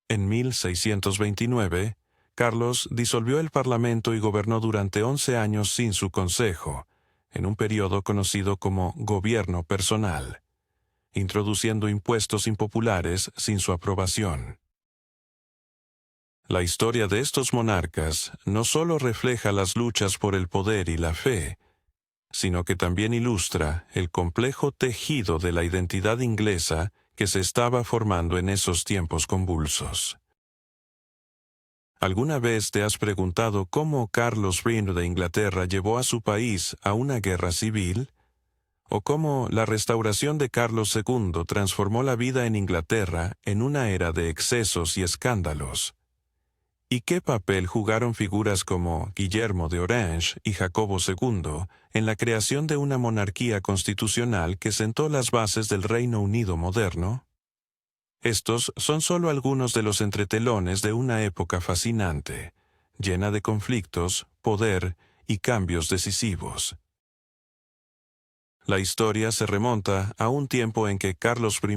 En 1629, Carlos disolvió el Parlamento y gobernó durante 11 años sin su consejo, en un periodo conocido como gobierno personal, introduciendo impuestos impopulares sin su aprobación. La historia de estos monarcas no solo refleja las luchas por el poder y la fe, sino que también ilustra el complejo tejido de la identidad inglesa que se estaba formando en esos tiempos convulsos. ¿Alguna vez te has preguntado cómo Carlos I de Inglaterra llevó a su país a una guerra civil? ¿O cómo la restauración de Carlos II transformó la vida en Inglaterra en una era de excesos y escándalos? ¿Y qué papel jugaron figuras como Guillermo de Orange y Jacobo II en la creación de una monarquía constitucional que sentó las bases del Reino Unido moderno? Estos son solo algunos de los entretelones de una época fascinante, llena de conflictos, poder y cambios decisivos. La historia se remonta a un tiempo en que Carlos I,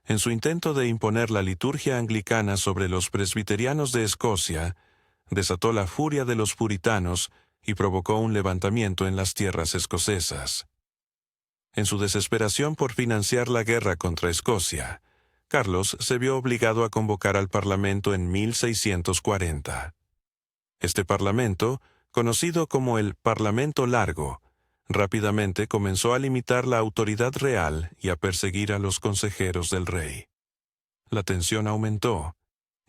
en su intento de imponer la liturgia anglicana sobre los presbiterianos de Escocia, desató la furia de los puritanos y provocó un levantamiento en las tierras escocesas. En su desesperación por financiar la guerra contra Escocia, Carlos se vio obligado a convocar al Parlamento en 1640. Este Parlamento, conocido como el Parlamento Largo, rápidamente comenzó a limitar la autoridad real y a perseguir a los consejeros del rey. La tensión aumentó,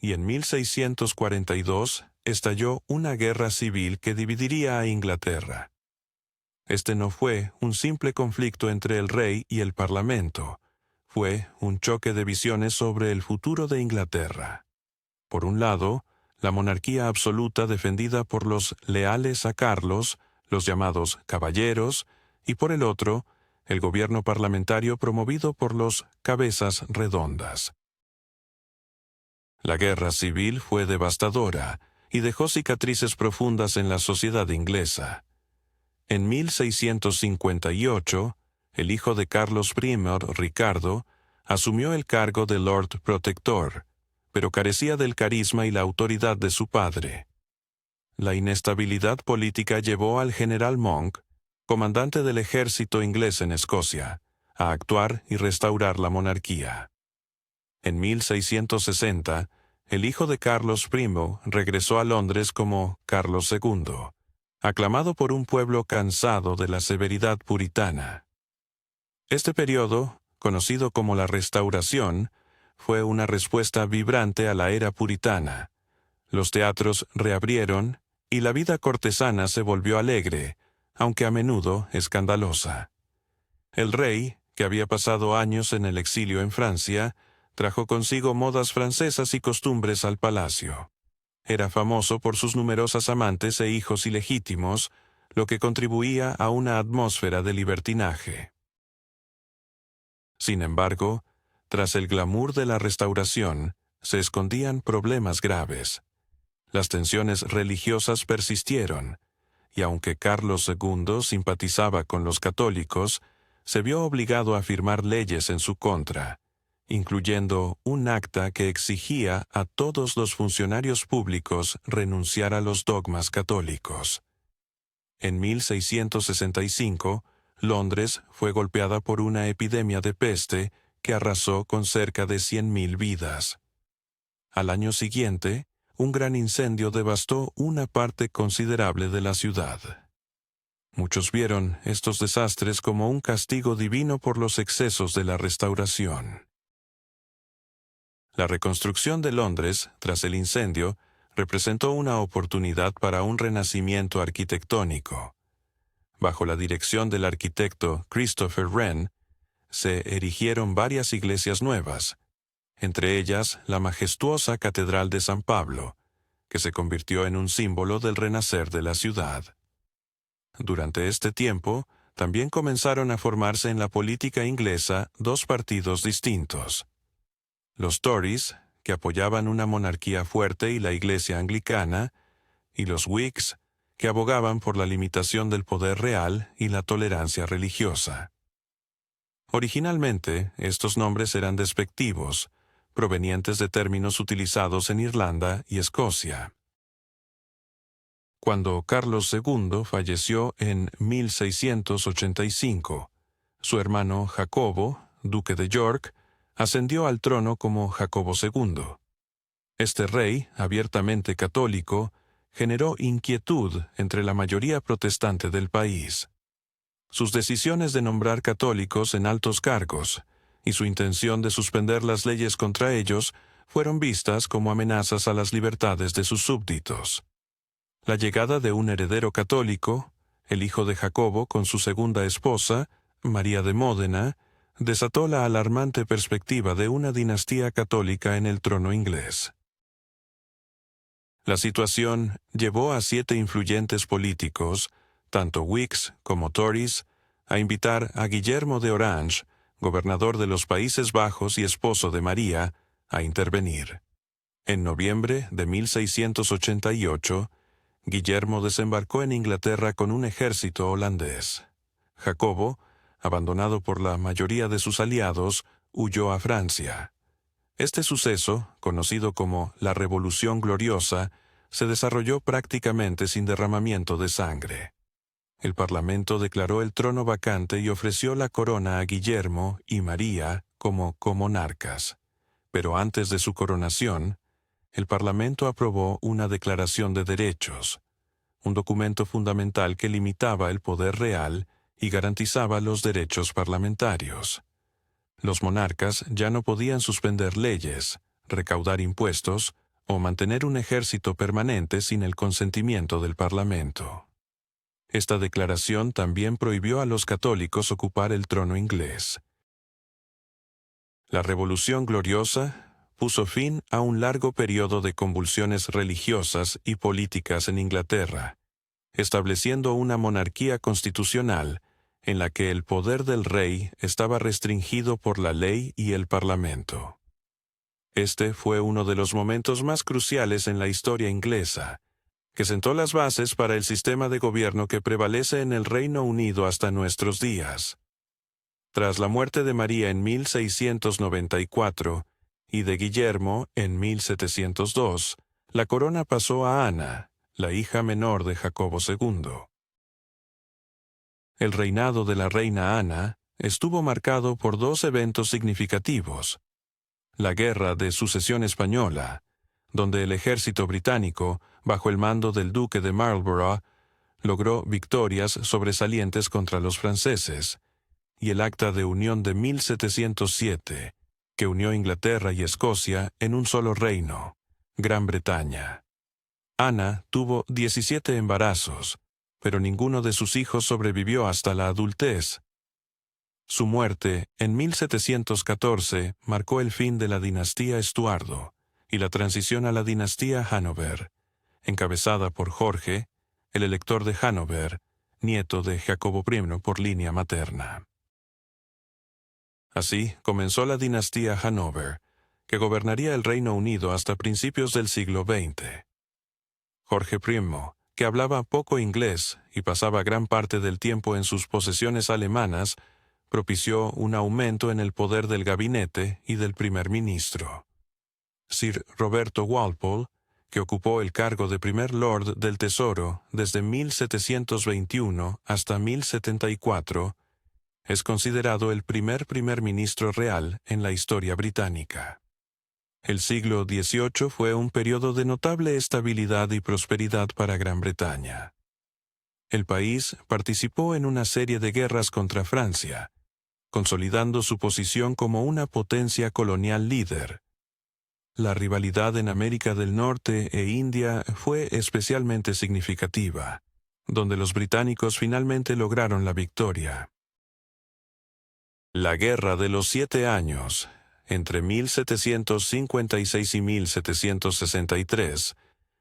y en 1642 estalló una guerra civil que dividiría a Inglaterra. Este no fue un simple conflicto entre el rey y el Parlamento, fue un choque de visiones sobre el futuro de Inglaterra. Por un lado, la monarquía absoluta defendida por los leales a Carlos, los llamados caballeros, y por el otro, el gobierno parlamentario promovido por los cabezas redondas. La guerra civil fue devastadora y dejó cicatrices profundas en la sociedad inglesa. En 1658, el hijo de Carlos I, Ricardo, asumió el cargo de Lord Protector, pero carecía del carisma y la autoridad de su padre. La inestabilidad política llevó al general Monk, comandante del ejército inglés en Escocia, a actuar y restaurar la monarquía. En 1660, el hijo de Carlos I regresó a Londres como Carlos II, aclamado por un pueblo cansado de la severidad puritana. Este periodo, conocido como la Restauración, fue una respuesta vibrante a la era puritana. Los teatros reabrieron y la vida cortesana se volvió alegre, aunque a menudo escandalosa. El rey, que había pasado años en el exilio en Francia, trajo consigo modas francesas y costumbres al palacio. Era famoso por sus numerosas amantes e hijos ilegítimos, lo que contribuía a una atmósfera de libertinaje. Sin embargo, tras el glamour de la Restauración, se escondían problemas graves. Las tensiones religiosas persistieron, y aunque Carlos II simpatizaba con los católicos, se vio obligado a firmar leyes en su contra, incluyendo un acta que exigía a todos los funcionarios públicos renunciar a los dogmas católicos. En 1665, Londres fue golpeada por una epidemia de peste que arrasó con cerca de 100.000 vidas. Al año siguiente, un gran incendio devastó una parte considerable de la ciudad. Muchos vieron estos desastres como un castigo divino por los excesos de la restauración. La reconstrucción de Londres, tras el incendio, representó una oportunidad para un renacimiento arquitectónico. Bajo la dirección del arquitecto Christopher Wren, se erigieron varias iglesias nuevas, entre ellas la majestuosa Catedral de San Pablo, que se convirtió en un símbolo del renacer de la ciudad. Durante este tiempo, también comenzaron a formarse en la política inglesa dos partidos distintos. Los Tories, que apoyaban una monarquía fuerte y la Iglesia anglicana, y los Whigs, que abogaban por la limitación del poder real y la tolerancia religiosa. Originalmente, estos nombres eran despectivos, provenientes de términos utilizados en Irlanda y Escocia. Cuando Carlos II falleció en 1685, su hermano Jacobo, duque de York, ascendió al trono como Jacobo II. Este rey, abiertamente católico, generó inquietud entre la mayoría protestante del país. Sus decisiones de nombrar católicos en altos cargos y su intención de suspender las leyes contra ellos fueron vistas como amenazas a las libertades de sus súbditos. La llegada de un heredero católico, el hijo de Jacobo con su segunda esposa, María de Módena, desató la alarmante perspectiva de una dinastía católica en el trono inglés. La situación llevó a 7 influyentes políticos, tanto Whigs como Tories, a invitar a Guillermo de Orange, gobernador de los Países Bajos y esposo de María, a intervenir. En noviembre de 1688, Guillermo desembarcó en Inglaterra con un ejército holandés. Jacobo, abandonado por la mayoría de sus aliados, huyó a Francia. Este suceso, conocido como la Revolución Gloriosa, se desarrolló prácticamente sin derramamiento de sangre. El Parlamento declaró el trono vacante y ofreció la corona a Guillermo y María como comonarcas. Pero antes de su coronación, el Parlamento aprobó una Declaración de Derechos, un documento fundamental que limitaba el poder real y garantizaba los derechos parlamentarios. Los monarcas ya no podían suspender leyes, recaudar impuestos o mantener un ejército permanente sin el consentimiento del Parlamento. Esta declaración también prohibió a los católicos ocupar el trono inglés. La Revolución Gloriosa puso fin a un largo periodo de convulsiones religiosas y políticas en Inglaterra, estableciendo una monarquía constitucional en la que el poder del rey estaba restringido por la ley y el Parlamento. Este fue uno de los momentos más cruciales en la historia inglesa, que sentó las bases para el sistema de gobierno que prevalece en el Reino Unido hasta nuestros días. Tras la muerte de María en 1694 y de Guillermo en 1702, la corona pasó a Ana, la hija menor de Jacobo II. El reinado de la reina Ana estuvo marcado por 2 eventos significativos: la Guerra de Sucesión Española, donde el ejército británico, bajo el mando del duque de Marlborough, logró victorias sobresalientes contra los franceses, y el Acta de Unión de 1707, que unió Inglaterra y Escocia en un solo reino, Gran Bretaña. Ana tuvo 17 embarazos, pero ninguno de sus hijos sobrevivió hasta la adultez. Su muerte, en 1714, marcó el fin de la dinastía Estuardo y la transición a la dinastía Hannover, encabezada por Jorge, el elector de Hannover, nieto de Jacobo I por línea materna. Así comenzó la dinastía Hannover, que gobernaría el Reino Unido hasta principios del siglo XX. Jorge I, que hablaba poco inglés y pasaba gran parte del tiempo en sus posesiones alemanas, propició un aumento en el poder del gabinete y del primer ministro. Sir Roberto Walpole, que ocupó el cargo de primer Lord del Tesoro desde 1721 hasta 1074, es considerado el primer ministro real en la historia británica. El siglo XVIII fue un periodo de notable estabilidad y prosperidad para Gran Bretaña. El país participó en una serie de guerras contra Francia, consolidando su posición como una potencia colonial líder. La rivalidad en América del Norte e India fue especialmente significativa, donde los británicos finalmente lograron la victoria. La Guerra de los 7 Años, entre 1756 y 1763,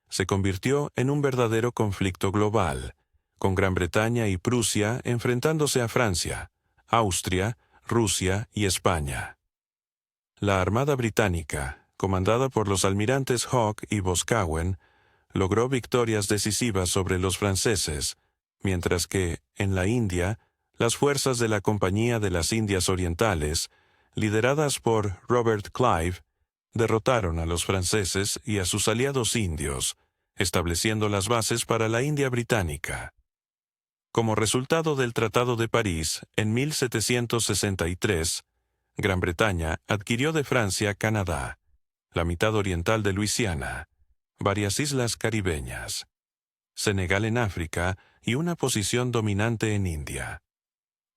se convirtió en un verdadero conflicto global, con Gran Bretaña y Prusia enfrentándose a Francia, Austria, Rusia y España. La Armada Británica, comandada por los almirantes Hawke y Boscawen, logró victorias decisivas sobre los franceses, mientras que, en la India, las fuerzas de la Compañía de las Indias Orientales, lideradas por Robert Clive, derrotaron a los franceses y a sus aliados indios, estableciendo las bases para la India británica. Como resultado del Tratado de París, en 1763, Gran Bretaña adquirió de Francia Canadá, la mitad oriental de Luisiana, varias islas caribeñas, Senegal en África y una posición dominante en India.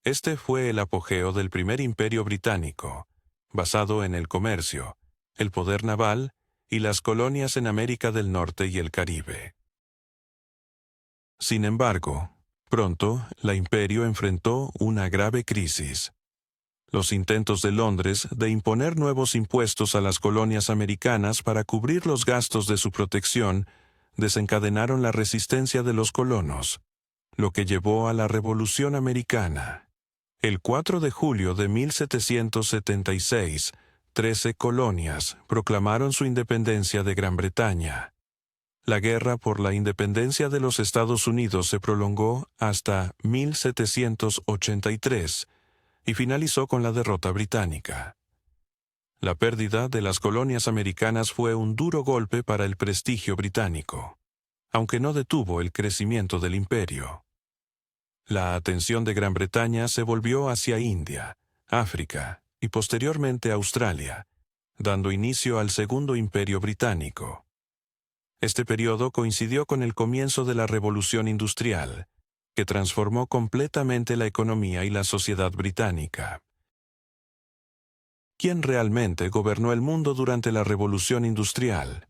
Este fue el apogeo del primer imperio británico, basado en el comercio, el poder naval y las colonias en América del Norte y el Caribe. Sin embargo, pronto el imperio enfrentó una grave crisis. Los intentos de Londres de imponer nuevos impuestos a las colonias americanas para cubrir los gastos de su protección desencadenaron la resistencia de los colonos, lo que llevó a la Revolución Americana. El 4 de julio de 1776, 13 colonias proclamaron su independencia de Gran Bretaña. La guerra por la independencia de los Estados Unidos se prolongó hasta 1783 y finalizó con la derrota británica. La pérdida de las colonias americanas fue un duro golpe para el prestigio británico, aunque no detuvo el crecimiento del imperio. La atención de Gran Bretaña se volvió hacia India, África y posteriormente Australia, dando inicio al Segundo Imperio Británico. Este periodo coincidió con el comienzo de la Revolución Industrial, que transformó completamente la economía y la sociedad británica. ¿Quién realmente gobernó el mundo durante la Revolución Industrial?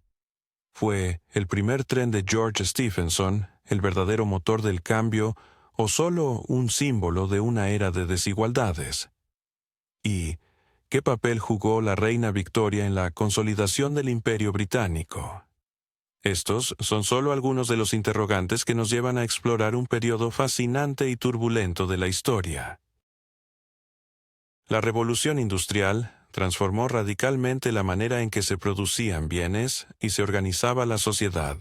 ¿Fue el primer tren de George Stephenson, el verdadero motor del cambio, o solo un símbolo de una era de desigualdades? ¿Y qué papel jugó la reina Victoria en la consolidación del Imperio Británico? Estos son solo algunos de los interrogantes que nos llevan a explorar un periodo fascinante y turbulento de la historia. La Revolución Industrial transformó radicalmente la manera en que se producían bienes y se organizaba la sociedad.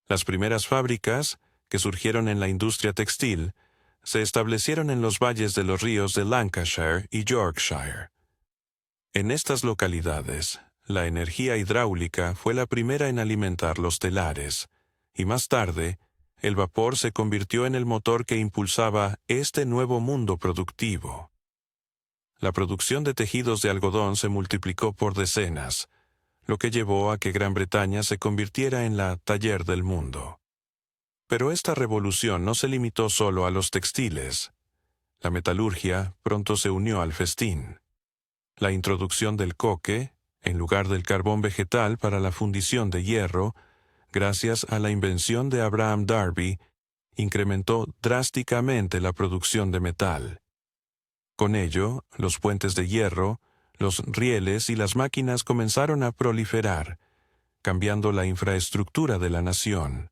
Las primeras fábricas, que surgieron en la industria textil, se establecieron en los valles de los ríos de Lancashire y Yorkshire. En estas localidades, la energía hidráulica fue la primera en alimentar los telares, y más tarde, el vapor se convirtió en el motor que impulsaba este nuevo mundo productivo. La producción de tejidos de algodón se multiplicó por decenas, lo que llevó a que Gran Bretaña se convirtiera en la taller del mundo. Pero esta revolución no se limitó solo a los textiles. La metalurgia pronto se unió al festín. La introducción del coque, en lugar del carbón vegetal para la fundición de hierro, gracias a la invención de Abraham Darby, incrementó drásticamente la producción de metal. Con ello, los puentes de hierro, los rieles y las máquinas comenzaron a proliferar, cambiando la infraestructura de la nación.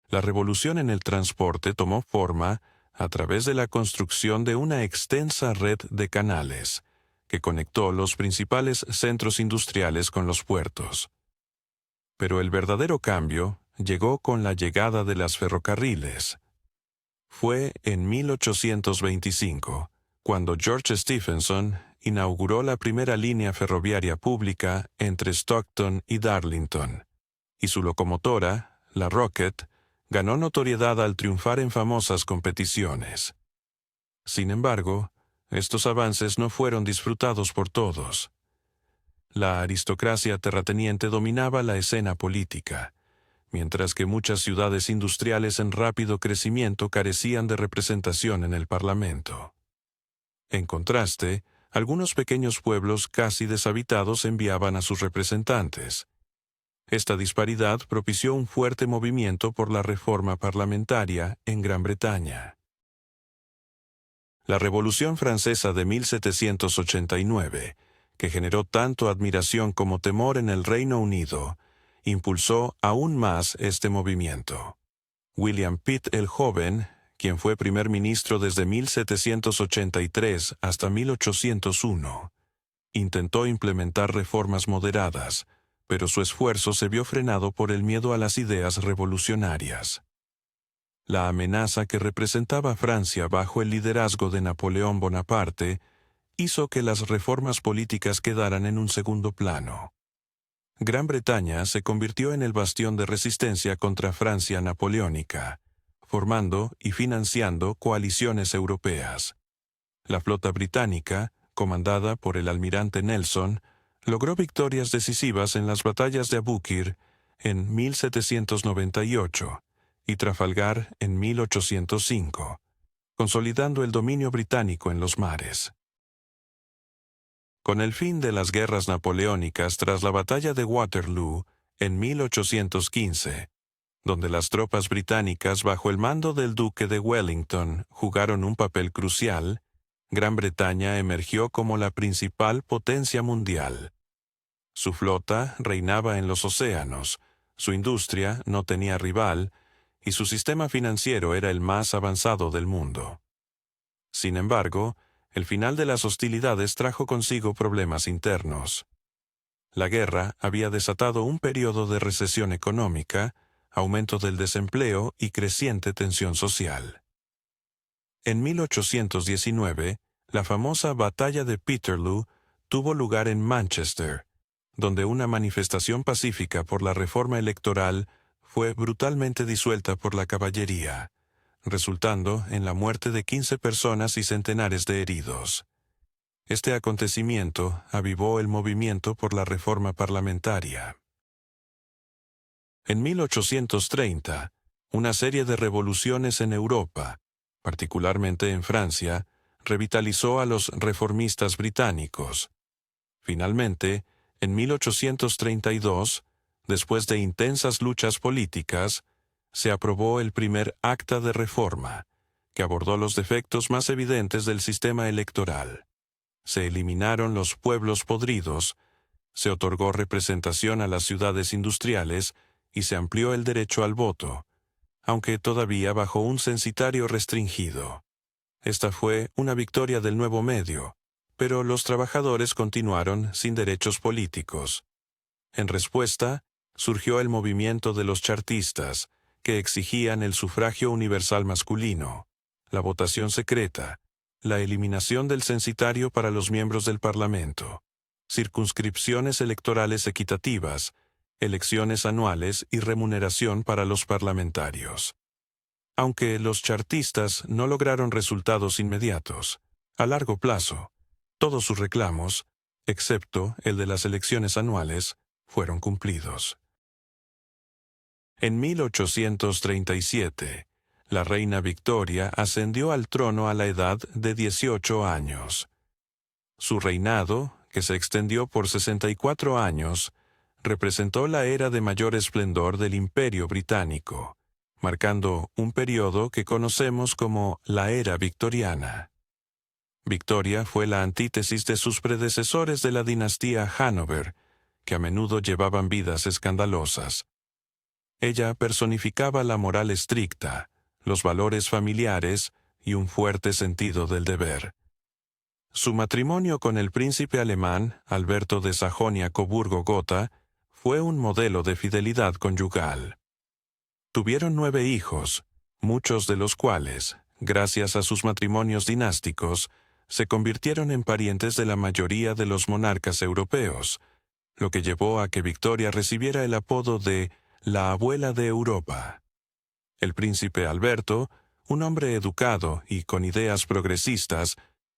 La revolución en el transporte tomó forma a través de la construcción de una extensa red de canales, que conectó los principales centros industriales con los puertos. Pero el verdadero cambio llegó con la llegada de las ferrocarriles. Fue en 1825, cuando George Stephenson inauguró la primera línea ferroviaria pública entre Stockton y Darlington, y su locomotora, la Rocket, ganó notoriedad al triunfar en famosas competiciones. Sin embargo, estos avances no fueron disfrutados por todos. La aristocracia terrateniente dominaba la escena política, mientras que muchas ciudades industriales en rápido crecimiento carecían de representación en el Parlamento. En contraste, algunos pequeños pueblos casi deshabitados enviaban a sus representantes. Esta disparidad propició un fuerte movimiento por la reforma parlamentaria en Gran Bretaña. La Revolución Francesa de 1789, que generó tanto admiración como temor en el Reino Unido, impulsó aún más este movimiento. William Pitt el Joven, quien fue primer ministro desde 1783 hasta 1801, intentó implementar reformas moderadas, pero su esfuerzo se vio frenado por el miedo a las ideas revolucionarias. La amenaza que representaba Francia bajo el liderazgo de Napoleón Bonaparte hizo que las reformas políticas quedaran en un segundo plano. Gran Bretaña se convirtió en el bastión de resistencia contra Francia napoleónica, formando y financiando coaliciones europeas. La flota británica, comandada por el almirante Nelson, logró victorias decisivas en las batallas de Abukir en 1798 y Trafalgar en 1805, consolidando el dominio británico en los mares. Con el fin de las guerras napoleónicas tras la batalla de Waterloo en 1815, donde las tropas británicas bajo el mando del duque de Wellington jugaron un papel crucial, Gran Bretaña emergió como la principal potencia mundial. Su flota reinaba en los océanos, su industria no tenía rival, y su sistema financiero era el más avanzado del mundo. Sin embargo, el final de las hostilidades trajo consigo problemas internos. La guerra había desatado un periodo de recesión económica, aumento del desempleo y creciente tensión social. En 1819, la famosa Batalla de Peterloo tuvo lugar en Manchester, donde una manifestación pacífica por la reforma electoral fue brutalmente disuelta por la caballería, resultando en la muerte de 15 personas y centenares de heridos. Este acontecimiento avivó el movimiento por la reforma parlamentaria. En 1830, una serie de revoluciones en Europa, particularmente en Francia, revitalizó a los reformistas británicos. Finalmente, en 1832, después de intensas luchas políticas, se aprobó el primer Acta de Reforma, que abordó los defectos más evidentes del sistema electoral. Se eliminaron los pueblos podridos, se otorgó representación a las ciudades industriales y se amplió el derecho al voto, aunque todavía bajo un censitario restringido. Esta fue una victoria del nuevo medio, pero los trabajadores continuaron sin derechos políticos. En respuesta, surgió el movimiento de los chartistas, que exigían el sufragio universal masculino, la votación secreta, la eliminación del censitario para los miembros del Parlamento, circunscripciones electorales equitativas, elecciones anuales y remuneración para los parlamentarios. Aunque los chartistas no lograron resultados inmediatos, a largo plazo, todos sus reclamos, excepto el de las elecciones anuales, fueron cumplidos. En 1837, la reina Victoria ascendió al trono a la edad de 18 años. Su reinado, que se extendió por 64 años, representó la era de mayor esplendor del Imperio Británico, marcando un periodo que conocemos como la Era Victoriana. Victoria fue la antítesis de sus predecesores de la dinastía Hanover, que a menudo llevaban vidas escandalosas. Ella personificaba la moral estricta, los valores familiares y un fuerte sentido del deber. Su matrimonio con el príncipe alemán Alberto de Sajonia-Coburgo-Gotha fue un modelo de fidelidad conyugal. Tuvieron 9 hijos, muchos de los cuales, gracias a sus matrimonios dinásticos, se convirtieron en parientes de la mayoría de los monarcas europeos, lo que llevó a que Victoria recibiera el apodo de la abuela de Europa. El príncipe Alberto, un hombre educado y con ideas progresistas,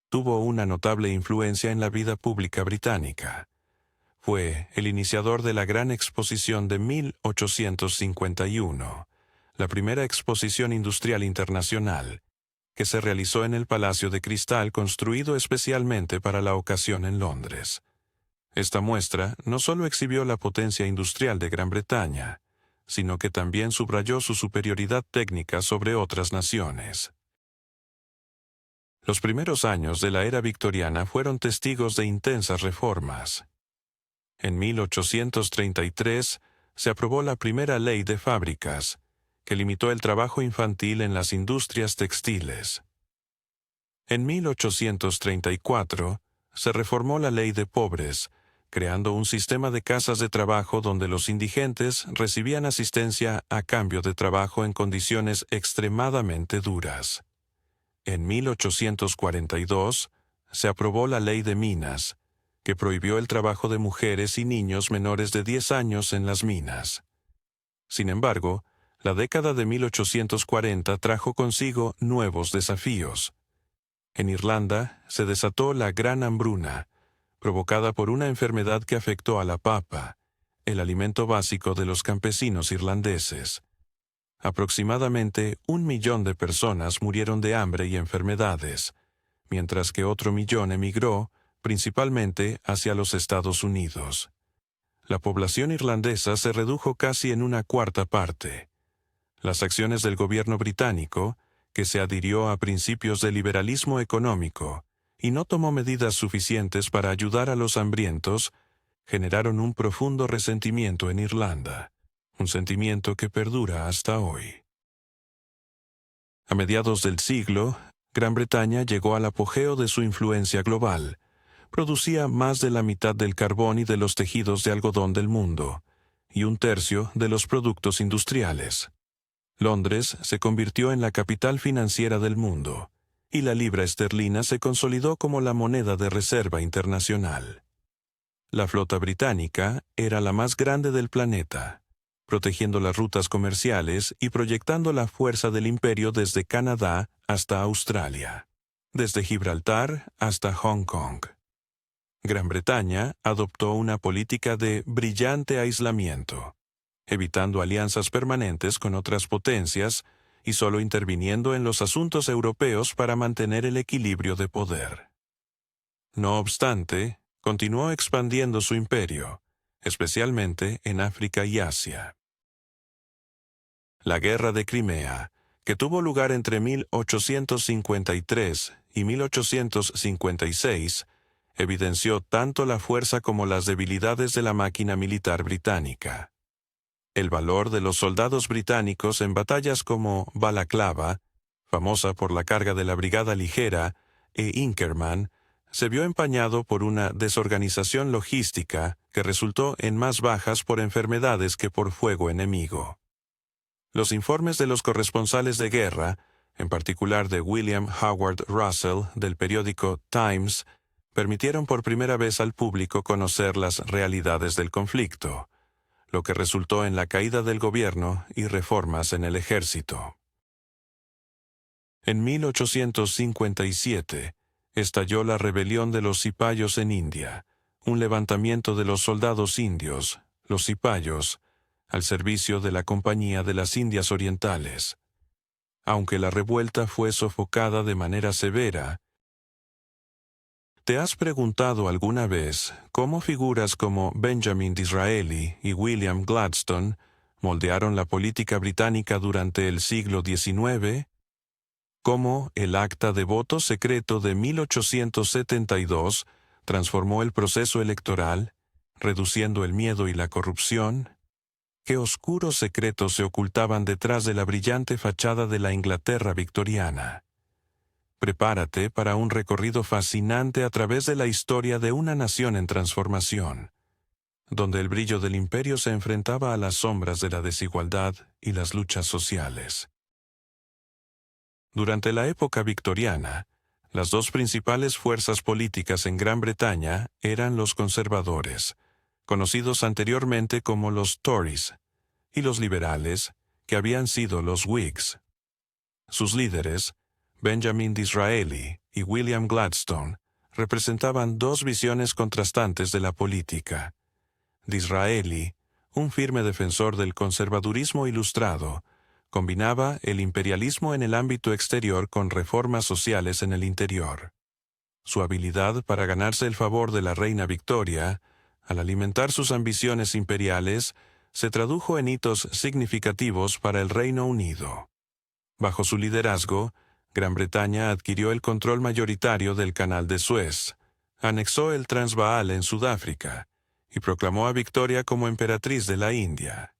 tuvo una notable influencia en la vida pública británica. Fue el iniciador de la Gran Exposición de 1851, la primera exposición industrial internacional, que se realizó en el Palacio de Cristal construido especialmente para la ocasión en Londres. Esta muestra no solo exhibió la potencia industrial de Gran Bretaña, sino que también subrayó su superioridad técnica sobre otras naciones. Los primeros años de la era victoriana fueron testigos de intensas reformas. En 1833 se aprobó la primera ley de fábricas, que limitó el trabajo infantil en las industrias textiles. En 1834 se reformó la ley de pobres, creando un sistema de casas de trabajo donde los indigentes recibían asistencia a cambio de trabajo en condiciones extremadamente duras. En 1842 se aprobó la Ley de Minas, que prohibió el trabajo de mujeres y niños menores de 10 años en las minas. Sin embargo, la década de 1840 trajo consigo nuevos desafíos. En Irlanda se desató la Gran Hambruna, provocada por una enfermedad que afectó a la papa, el alimento básico de los campesinos irlandeses. Aproximadamente 1 millón de personas murieron de hambre y enfermedades, mientras que otro millón emigró, principalmente hacia los Estados Unidos. La población irlandesa se redujo casi en una cuarta parte. Las acciones del gobierno británico, que se adhirió a principios de liberalismo económico y no tomó medidas suficientes para ayudar a los hambrientos, generaron un profundo resentimiento en Irlanda, un sentimiento que perdura hasta hoy. A mediados del siglo, Gran Bretaña llegó al apogeo de su influencia global. Producía más de la mitad del carbón y de los tejidos de algodón del mundo, y 1/3 de los productos industriales. Londres se convirtió en la capital financiera del mundo, y la libra esterlina se consolidó como la moneda de reserva internacional. La flota británica era la más grande del planeta, protegiendo las rutas comerciales y proyectando la fuerza del imperio desde Canadá hasta Australia, desde Gibraltar hasta Hong Kong. Gran Bretaña adoptó una política de brillante aislamiento, evitando alianzas permanentes con otras potencias y solo interviniendo en los asuntos europeos para mantener el equilibrio de poder. No obstante, continuó expandiendo su imperio, especialmente en África y Asia. La Guerra de Crimea, que tuvo lugar entre 1853 y 1856, evidenció tanto la fuerza como las debilidades de la máquina militar británica. El valor de los soldados británicos en batallas como Balaclava, famosa por la carga de la Brigada Ligera, e Inkerman, se vio empañado por una desorganización logística que resultó en más bajas por enfermedades que por fuego enemigo. Los informes de los corresponsales de guerra, en particular de William Howard Russell del periódico Times, permitieron por primera vez al público conocer las realidades del conflicto, lo que resultó en la caída del gobierno y reformas en el ejército. En 1857 estalló la rebelión de los cipayos en India, un levantamiento de los soldados indios, los cipayos, al servicio de la Compañía de las Indias Orientales. Aunque la revuelta fue sofocada de manera severa, ¿te has preguntado alguna vez cómo figuras como Benjamin Disraeli y William Gladstone moldearon la política británica durante el siglo XIX? ¿Cómo el Acta de Voto Secreto de 1872 transformó el proceso electoral, reduciendo el miedo y la corrupción? ¿Qué oscuros secretos se ocultaban detrás de la brillante fachada de la Inglaterra victoriana? Prepárate para un recorrido fascinante a través de la historia de una nación en transformación, donde el brillo del imperio se enfrentaba a las sombras de la desigualdad y las luchas sociales. Durante la época victoriana, Las dos principales fuerzas políticas en Gran Bretaña eran los conservadores, conocidos anteriormente como los Tories, y los liberales, que habían sido los Whigs. Sus líderes, Benjamin Disraeli y William Gladstone, representaban dos visiones contrastantes de la política. Disraeli, un firme defensor del conservadurismo ilustrado, combinaba el imperialismo en el ámbito exterior con reformas sociales en el interior. Su habilidad para ganarse el favor de la reina Victoria, al alimentar sus ambiciones imperiales, se tradujo en hitos significativos para el Reino Unido. Bajo su liderazgo, Gran Bretaña adquirió el control mayoritario del Canal de Suez, anexó el Transvaal en Sudáfrica y proclamó a Victoria como emperatriz de la India.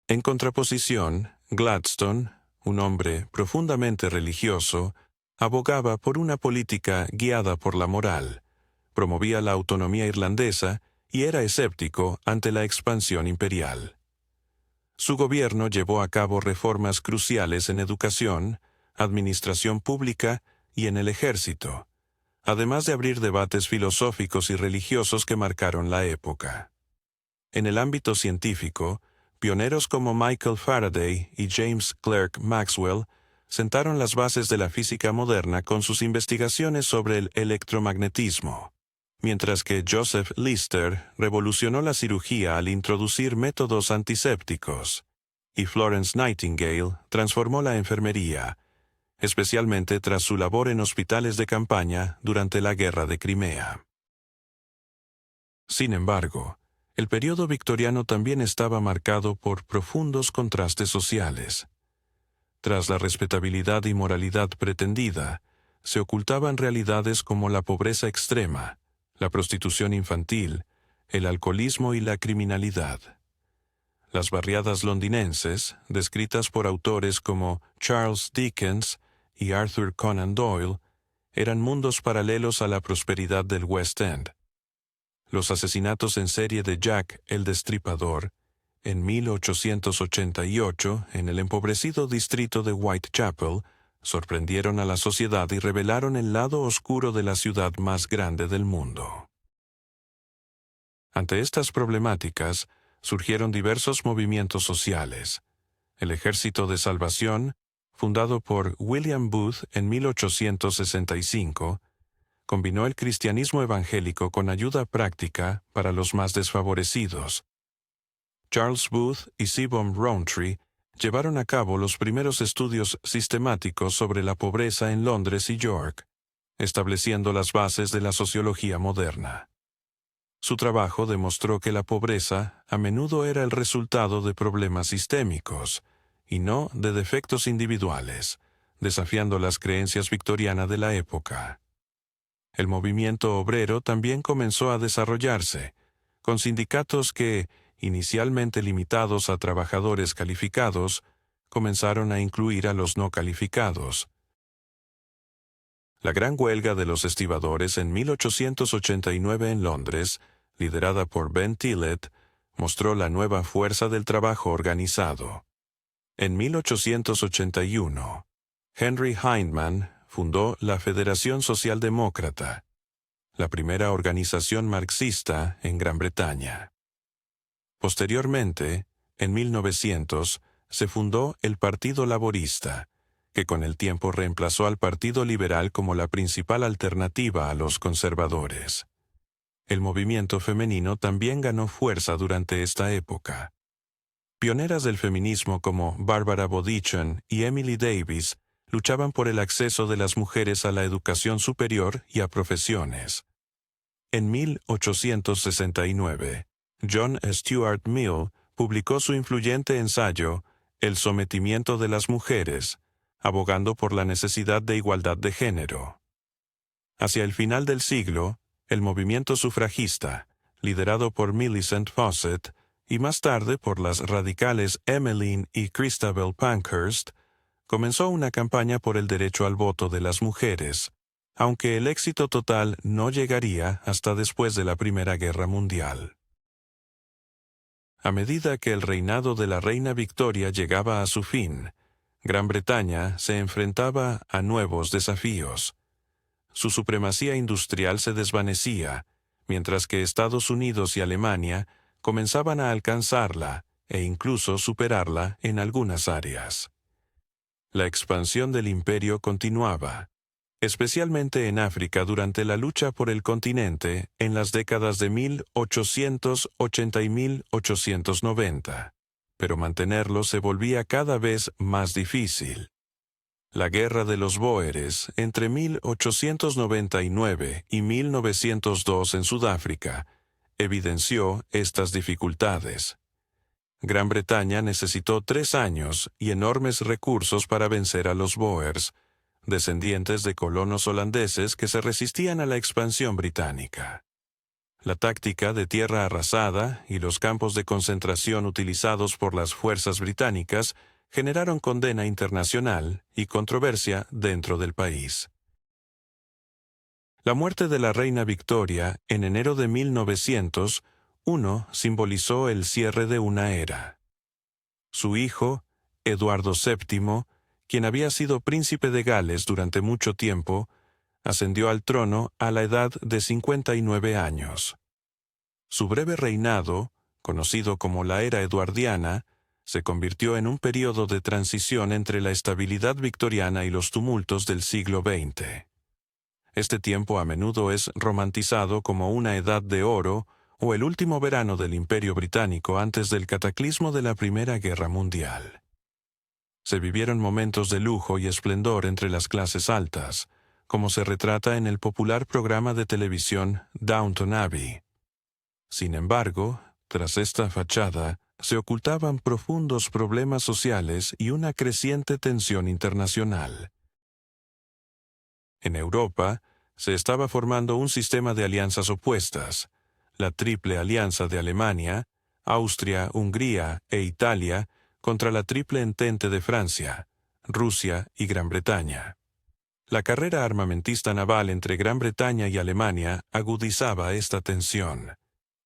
En contraposición, Gladstone, un hombre profundamente religioso, abogaba por una política guiada por la moral, promovía la autonomía irlandesa y era escéptico ante la expansión imperial. Su gobierno llevó a cabo reformas cruciales en educación, administración pública y en el ejército, además de abrir debates filosóficos y religiosos que marcaron la época. En el ámbito científico, pioneros como Michael Faraday y James Clerk Maxwell sentaron las bases de la física moderna con sus investigaciones sobre el electromagnetismo, mientras que Joseph Lister revolucionó la cirugía al introducir métodos antisépticos, y Florence Nightingale transformó la enfermería, especialmente tras su labor en hospitales de campaña durante la Guerra de Crimea. Sin embargo, el periodo victoriano también estaba marcado por profundos contrastes sociales. Tras la respetabilidad y moralidad pretendida, se ocultaban realidades como la pobreza extrema, la prostitución infantil, el alcoholismo y la criminalidad. Las barriadas londinenses, descritas por autores como Charles Dickens y Arthur Conan Doyle, eran mundos paralelos a la prosperidad del West End. Los asesinatos en serie de Jack el Destripador, en 1888, en el empobrecido distrito de Whitechapel, sorprendieron a la sociedad y revelaron el lado oscuro de la ciudad más grande del mundo. Ante estas problemáticas, surgieron diversos movimientos sociales. El Ejército de Salvación, fundado por William Booth en 1865, combinó el cristianismo evangélico con ayuda práctica para los más desfavorecidos. Charles Booth y Seaborn Rowntree llevaron a cabo los primeros estudios sistemáticos sobre la pobreza en Londres y York, estableciendo las bases de la sociología moderna. Su trabajo demostró que la pobreza a menudo era el resultado de problemas sistémicos, y no de defectos individuales, desafiando las creencias victorianas de la época. El movimiento obrero también comenzó a desarrollarse, con sindicatos que, inicialmente limitados a trabajadores calificados, comenzaron a incluir a los no calificados. La gran huelga de los estibadores en 1889 en Londres, liderada por Ben Tillett, mostró la nueva fuerza del trabajo organizado. En 1881, Henry Hyndman fundó la Federación Socialdemócrata, la primera organización marxista en Gran Bretaña. Posteriormente, en 1900, se fundó el Partido Laborista, que con el tiempo reemplazó al Partido Liberal como la principal alternativa a los conservadores. El movimiento femenino también ganó fuerza durante esta época. Pioneras del feminismo como Barbara Bodichon y Emily Davis luchaban por el acceso de las mujeres a la educación superior y a profesiones. En 1869, John Stuart Mill publicó su influyente ensayo El sometimiento de las mujeres, abogando por la necesidad de igualdad de género. Hacia el final del siglo, el movimiento sufragista, liderado por Millicent Fawcett, y más tarde por las radicales Emmeline y Christabel Pankhurst, comenzó una campaña por el derecho al voto de las mujeres, aunque el éxito total no llegaría hasta después de la Primera Guerra Mundial. A medida que el reinado de la reina Victoria llegaba a su fin, Gran Bretaña se enfrentaba a nuevos desafíos. Su supremacía industrial se desvanecía, mientras que Estados Unidos y Alemania comenzaban a alcanzarla e incluso superarla en algunas áreas. La expansión del imperio continuaba, especialmente en África durante la lucha por el continente en las décadas de 1880 y 1890, pero mantenerlo se volvía cada vez más difícil. La Guerra de los Bóeres entre 1899 y 1902 en Sudáfrica evidenció estas dificultades. Gran Bretaña necesitó 3 años y enormes recursos para vencer a los Boers, descendientes de colonos holandeses que se resistían a la expansión británica. La táctica de tierra arrasada y los campos de concentración utilizados por las fuerzas británicas generaron condena internacional y controversia dentro del país. La muerte de la reina Victoria en enero de 1901 simbolizó el cierre de una era. Su hijo, Eduardo VII, quien había sido príncipe de Gales durante mucho tiempo, ascendió al trono a la edad de 59 años. Su breve reinado, conocido como la era eduardiana, se convirtió en un período de transición entre la estabilidad victoriana y los tumultos del siglo XX. Este tiempo a menudo es romantizado como una edad de oro o el último verano del Imperio Británico antes del cataclismo de la Primera Guerra Mundial. Se vivieron momentos de lujo y esplendor entre las clases altas, como se retrata en el popular programa de televisión Downton Abbey. Sin embargo, tras esta fachada, se ocultaban profundos problemas sociales y una creciente tensión internacional. En Europa, se estaba formando un sistema de alianzas opuestas, la Triple Alianza de Alemania, Austria, Hungría e Italia contra la Triple Entente de Francia, Rusia y Gran Bretaña. La carrera armamentista naval entre Gran Bretaña y Alemania agudizaba esta tensión.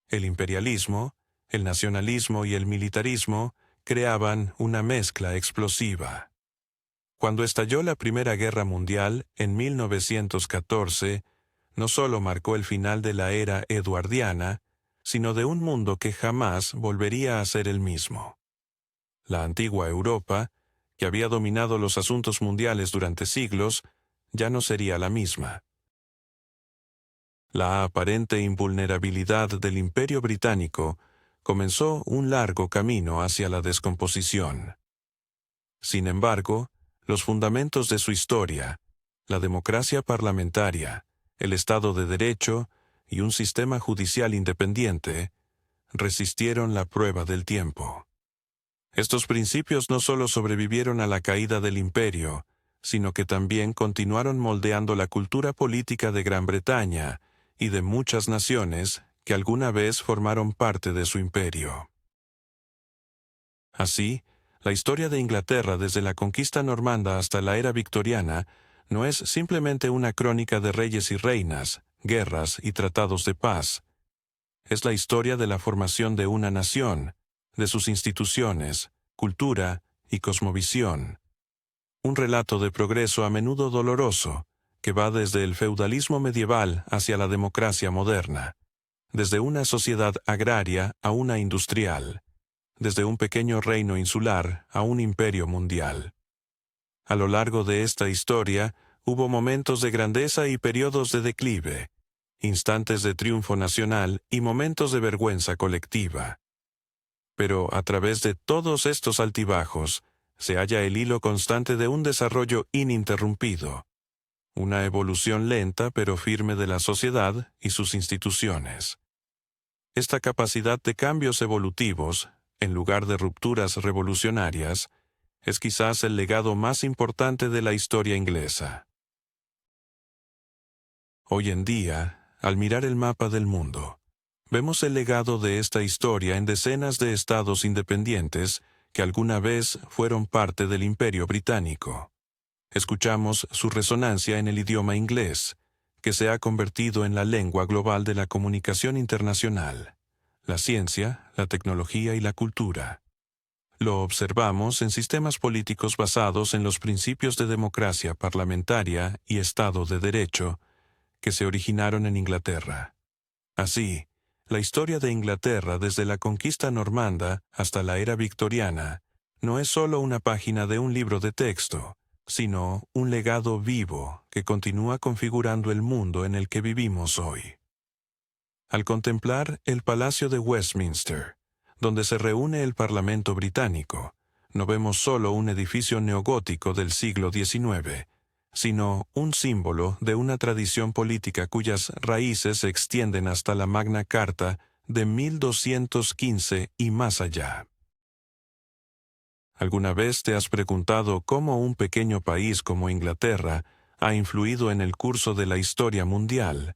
El imperialismo, el nacionalismo y el militarismo creaban una mezcla explosiva. Cuando estalló la Primera Guerra Mundial en 1914, no solo marcó el final de la era eduardiana, sino de un mundo que jamás volvería a ser el mismo. La antigua Europa, que había dominado los asuntos mundiales durante siglos, ya no sería la misma. La aparente invulnerabilidad del Imperio Británico comenzó un largo camino hacia la descomposición. Sin embargo, los fundamentos de su historia, la democracia parlamentaria, el Estado de Derecho y un sistema judicial independiente, resistieron la prueba del tiempo. Estos principios no solo sobrevivieron a la caída del imperio, sino que también continuaron moldeando la cultura política de Gran Bretaña y de muchas naciones que alguna vez formaron parte de su imperio. Así, la historia de Inglaterra desde la conquista normanda hasta la era victoriana no es simplemente una crónica de reyes y reinas, guerras y tratados de paz. Es la historia de la formación de una nación, de sus instituciones, cultura y cosmovisión. Un relato de progreso a menudo doloroso, que va desde el feudalismo medieval hacia la democracia moderna, desde una sociedad agraria a una industrial, desde un pequeño reino insular a un imperio mundial. A lo largo de esta historia hubo momentos de grandeza y periodos de declive, instantes de triunfo nacional y momentos de vergüenza colectiva. Pero a través de todos estos altibajos se halla el hilo constante de un desarrollo ininterrumpido, una evolución lenta pero firme de la sociedad y sus instituciones. Esta capacidad de cambios evolutivos, en lugar de rupturas revolucionarias, es quizás el legado más importante de la historia inglesa. Hoy en día, al mirar el mapa del mundo, vemos el legado de esta historia en decenas de estados independientes que alguna vez fueron parte del Imperio Británico. Escuchamos su resonancia en el idioma inglés, que se ha convertido en la lengua global de la comunicación internacional, la ciencia, la tecnología y la cultura. Lo observamos en sistemas políticos basados en los principios de democracia parlamentaria y Estado de Derecho, que se originaron en Inglaterra. Así, la historia de Inglaterra desde la conquista normanda hasta la era victoriana no es solo una página de un libro de texto, sino un legado vivo que continúa configurando el mundo en el que vivimos hoy. Al contemplar el Palacio de Westminster, donde se reúne el Parlamento británico, no vemos solo un edificio neogótico del siglo XIX, sino un símbolo de una tradición política cuyas raíces se extienden hasta la Magna Carta de 1215 y más allá. ¿Alguna vez te has preguntado cómo un pequeño país como Inglaterra ha influido en el curso de la historia mundial?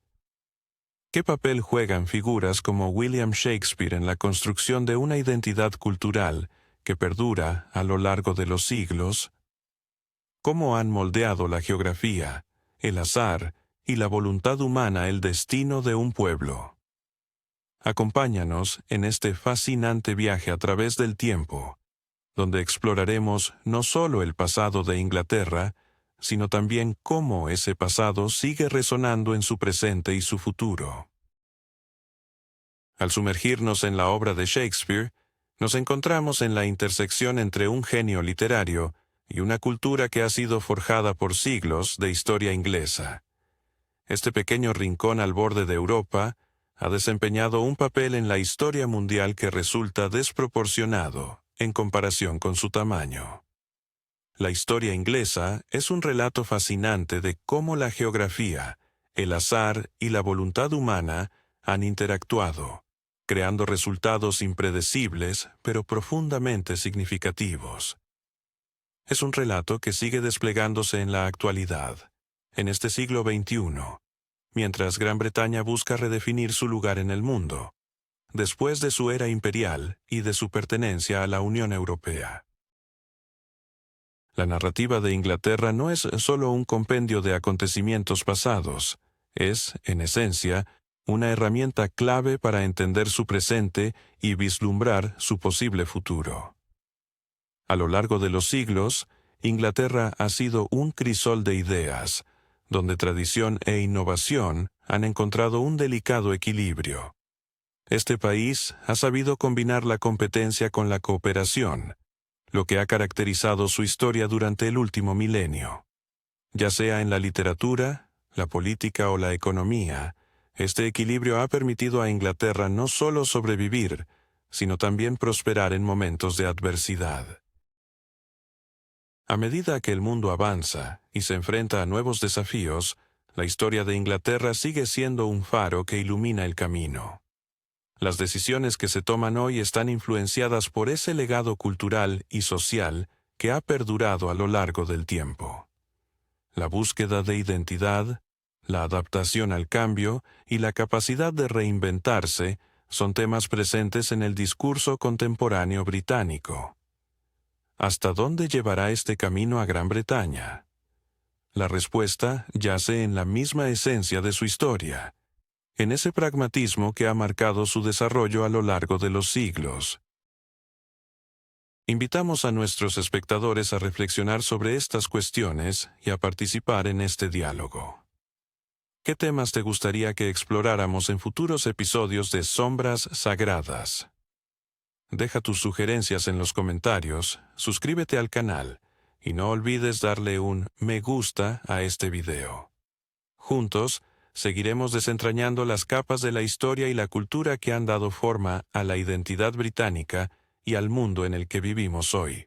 ¿Qué papel juegan figuras como William Shakespeare en la construcción de una identidad cultural que perdura a lo largo de los siglos? ¿Cómo han moldeado la geografía, el azar y la voluntad humana el destino de un pueblo? Acompáñanos en este fascinante viaje a través del tiempo, donde exploraremos no solo el pasado de Inglaterra, sino también cómo ese pasado sigue resonando en su presente y su futuro. Al sumergirnos en la obra de Shakespeare, nos encontramos en la intersección entre un genio literario y una cultura que ha sido forjada por siglos de historia inglesa. Este pequeño rincón al borde de Europa ha desempeñado un papel en la historia mundial que resulta desproporcionado en comparación con su tamaño. La historia inglesa es un relato fascinante de cómo la geografía, el azar y la voluntad humana han interactuado, creando resultados impredecibles pero profundamente significativos. Es un relato que sigue desplegándose en la actualidad, en este siglo XXI, mientras Gran Bretaña busca redefinir su lugar en el mundo, después de su era imperial y de su pertenencia a la Unión Europea. La narrativa de Inglaterra no es solo un compendio de acontecimientos pasados, es, en esencia, una herramienta clave para entender su presente y vislumbrar su posible futuro. A lo largo de los siglos, Inglaterra ha sido un crisol de ideas, donde tradición e innovación han encontrado un delicado equilibrio. Este país ha sabido combinar la competencia con la cooperación, lo que ha caracterizado su historia durante el último milenio. Ya sea en la literatura, la política o la economía, este equilibrio ha permitido a Inglaterra no solo sobrevivir, sino también prosperar en momentos de adversidad. A medida que el mundo avanza y se enfrenta a nuevos desafíos, la historia de Inglaterra sigue siendo un faro que ilumina el camino. Las decisiones que se toman hoy están influenciadas por ese legado cultural y social que ha perdurado a lo largo del tiempo. La búsqueda de identidad, la adaptación al cambio y la capacidad de reinventarse son temas presentes en el discurso contemporáneo británico. ¿Hasta dónde llevará este camino a Gran Bretaña? La respuesta yace en la misma esencia de su historia, en ese pragmatismo que ha marcado su desarrollo a lo largo de los siglos. Invitamos a nuestros espectadores a reflexionar sobre estas cuestiones y a participar en este diálogo. ¿Qué temas te gustaría que exploráramos en futuros episodios de Sombras Sagradas? Deja tus sugerencias en los comentarios, suscríbete al canal y no olvides darle un me gusta a este video. Juntos, seguiremos desentrañando las capas de la historia y la cultura que han dado forma a la identidad británica y al mundo en el que vivimos hoy.